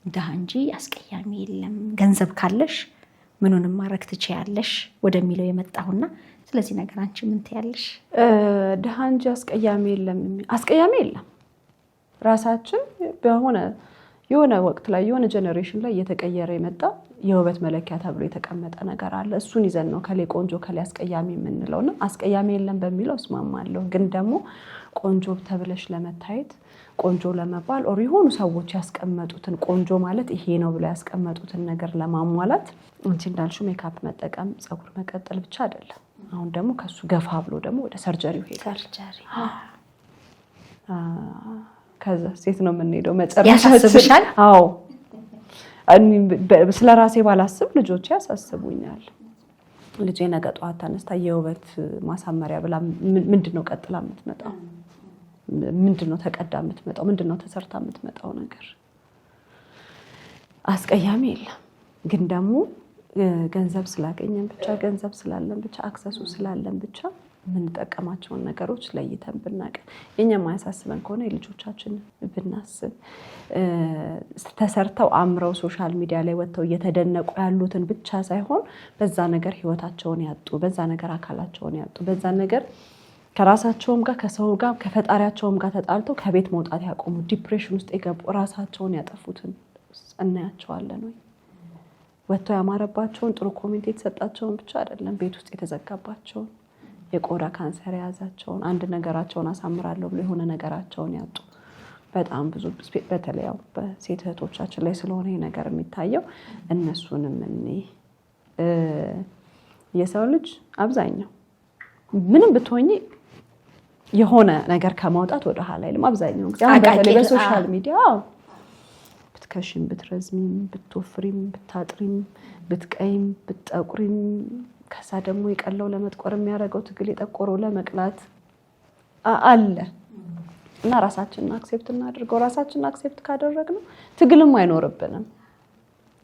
ደሃ እንጂ አስቀያሚ የለም፣ ገንዘብ ካለሽ ምኑንም ማድረግ ትችያለሽ ወደሚለው የመጣሁና ስለዚህ ነገር አንቺ ምን ትያለሽ? ደሃ እንጂ አስቀያሚ የለም። አስቀያሚ የለም። ራሳችን የሆነ ወቅት ላይ የሆነ ጀነሬሽን ላይ እየተቀየረ የመጣ የውበት መለኪያ ተብሎ የተቀመጠ ነገር አለ። እሱን ይዘን ነው ከሌ ቆንጆ ከሌ አስቀያሚ የምንለውና አስቀያሚ የለም በሚለው እስማማለሁ። ግን ደግሞ ቆንጆ ተብለሽ ለመታየት ቆንጆ ለመባል ኦር የሆኑ ሰዎች ያስቀመጡትን ቆንጆ ማለት ይሄ ነው ብለው ያስቀመጡትን ነገር ለማሟላት አንቺ እንዳልሽው ሜካፕ መጠቀም ፀጉር መቀጠል ብቻ አይደለም። አሁን ደግሞ ከሱ ገፋ ብሎ ደግሞ ወደ ሰርጀሪው ሄዳል። ከዛ ሴት ነው የምንሄደው ያሳስብሻል? አዎ ስለ ራሴ ባላስብ ልጆቼ ያሳስቡኛል። ልጄ ነገ ጠዋት ተነስታ የውበት ማሳመሪያ ብላ ምንድነው ቀጥላ የምትመጣው? ምንድነው ተቀዳ የምትመጣው? ምንድነው ተሰርታ የምትመጣው ነገር? አስቀያሚ የለም። ግን ደግሞ ገንዘብ ስላገኘን ብቻ ገንዘብ ስላለን ብቻ አክሰሱ ስላለን ብቻ የምንጠቀማቸውን ነገሮች ለይተን ብናቅ፣ የኛ ማያሳስበን ከሆነ የልጆቻችን ብናስብ፣ ተሰርተው አምረው ሶሻል ሚዲያ ላይ ወጥተው እየተደነቁ ያሉትን ብቻ ሳይሆን በዛ ነገር ህይወታቸውን ያጡ፣ በዛ ነገር አካላቸውን ያጡ፣ በዛ ነገር ከራሳቸውም ጋር ከሰው ጋር ከፈጣሪያቸውም ጋር ተጣልተው ከቤት መውጣት ያቆሙ፣ ዲፕሬሽን ውስጥ የገቡ ራሳቸውን ያጠፉትን እናያቸዋለን ወይ? ወጥተው ያማረባቸውን ጥሩ ኮሜንት የተሰጣቸውን ብቻ አይደለም፣ ቤት ውስጥ የተዘጋባቸውን፣ የቆዳ ካንሰር የያዛቸውን፣ አንድ ነገራቸውን አሳምራለሁ ብሎ የሆነ ነገራቸውን ያጡ በጣም ብዙ፣ በተለይ በሴት እህቶቻችን ላይ ስለሆነ ይሄ ነገር የሚታየው እነሱንም የሰው ልጅ አብዛኛው ምንም ብትሆኚ የሆነ ነገር ከማውጣት ወደ ኋላ አይልም። አብዛኛው ጊዜ በተለይ በሶሻል ሚዲያ ብትከሽም፣ ብትረዝሚም፣ ብትወፍሪም፣ ብታጥሪም፣ ብትቀይም፣ ብትጠቁሪም ከዛ ደግሞ የቀለው ለመጥቆር የሚያደርገው ትግል የጠቆረው ለመቅላት አለ እና ራሳችንን አክሴፕት እናድርገው። ራሳችንን አክሴፕት ካደረግነው ትግልም አይኖርብንም።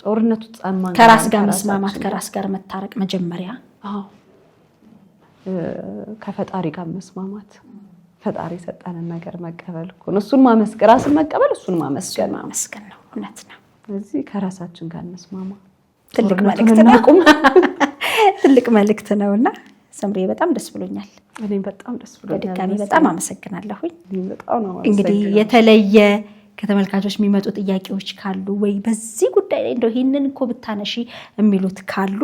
ጦርነቱ ጻማን ከራስ ጋር መስማማት፣ ከራስ ጋር መታረቅ መጀመሪያ። አዎ ከፈጣሪ ጋር መስማማት፣ ፈጣሪ የሰጠንን ነገር መቀበል እኮ ነው። እሱን ማመስገን፣ ራስን መቀበል እሱን ማመስገን ነው። እውነት ነው። ስለዚህ ከራሳችን ጋር እንስማማ። ትልቅ መልእክት ነው። ትልቅ መልእክት ነውና ሰምሪ በጣም ደስ ብሎኛል። እኔም በጣም ደስ ብሎኛል። በድጋሚ በጣም አመሰግናለሁኝ። በጣም ነው እንግዲህ የተለየ ከተመልካቾች የሚመጡ ጥያቄዎች ካሉ ወይ በዚህ ጉዳይ ላይ እንደው ይሄንን እኮ ብታነሺ የሚሉት ካሉ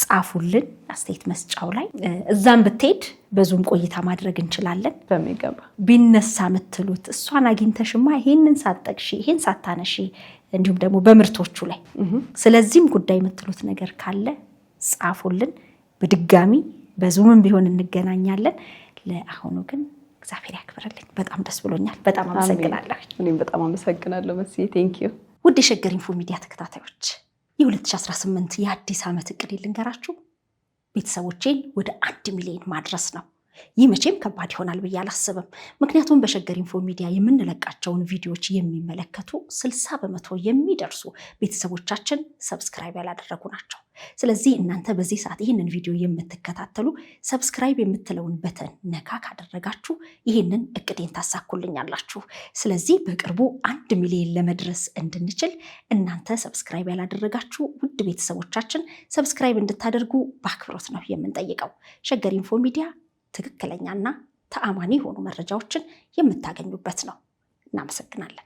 ጻፉልን አስተያየት መስጫው ላይ። እዛም ብትሄድ በዙም ቆይታ ማድረግ እንችላለን። በሚገባ ቢነሳ የምትሉት እሷን አግኝተሽማ ይሄንን ሳትጠቅሺ ይሄን ሳታነሺ፣ እንዲሁም ደግሞ በምርቶቹ ላይ ስለዚህም ጉዳይ የምትሉት ነገር ካለ ጻፉልን። በድጋሚ በዙምም ቢሆን እንገናኛለን። ለአሁኑ ግን እግዚአብሔር ያክብርልኝ። በጣም ደስ ብሎኛል። በጣም አመሰግናለሁ። እኔም በጣም አመሰግናለሁ መስዬ። ቴንክ ዩ። ውድ የሸገር ኢንፎ ሚዲያ ተከታታዮች የ2018 የአዲስ ዓመት እቅድ ልንገራችሁ። ቤተሰቦቼን ወደ 1 ሚሊዮን ማድረስ ነው። ይህ መቼም ከባድ ይሆናል ብዬ አላስብም። ምክንያቱም በሸገር ኢንፎ ሚዲያ የምንለቃቸውን ቪዲዮዎች የሚመለከቱ 60% የሚደርሱ ቤተሰቦቻችን ሰብስክራይብ ያላደረጉ ናቸው። ስለዚህ እናንተ በዚህ ሰዓት ይህንን ቪዲዮ የምትከታተሉ ሰብስክራይብ የምትለውን በተን ነካ ካደረጋችሁ ይህንን እቅዴን ታሳኩልኛላችሁ። ስለዚህ በቅርቡ 1 ሚሊዮን ለመድረስ እንድንችል እናንተ ሰብስክራይብ ያላደረጋችሁ ውድ ቤተሰቦቻችን ሰብስክራይብ እንድታደርጉ በአክብሮት ነው የምንጠይቀው። ሸገር ኢንፎ ሚዲያ ትክክለኛና ተአማኒ የሆኑ መረጃዎችን የምታገኙበት ነው። እናመሰግናለን።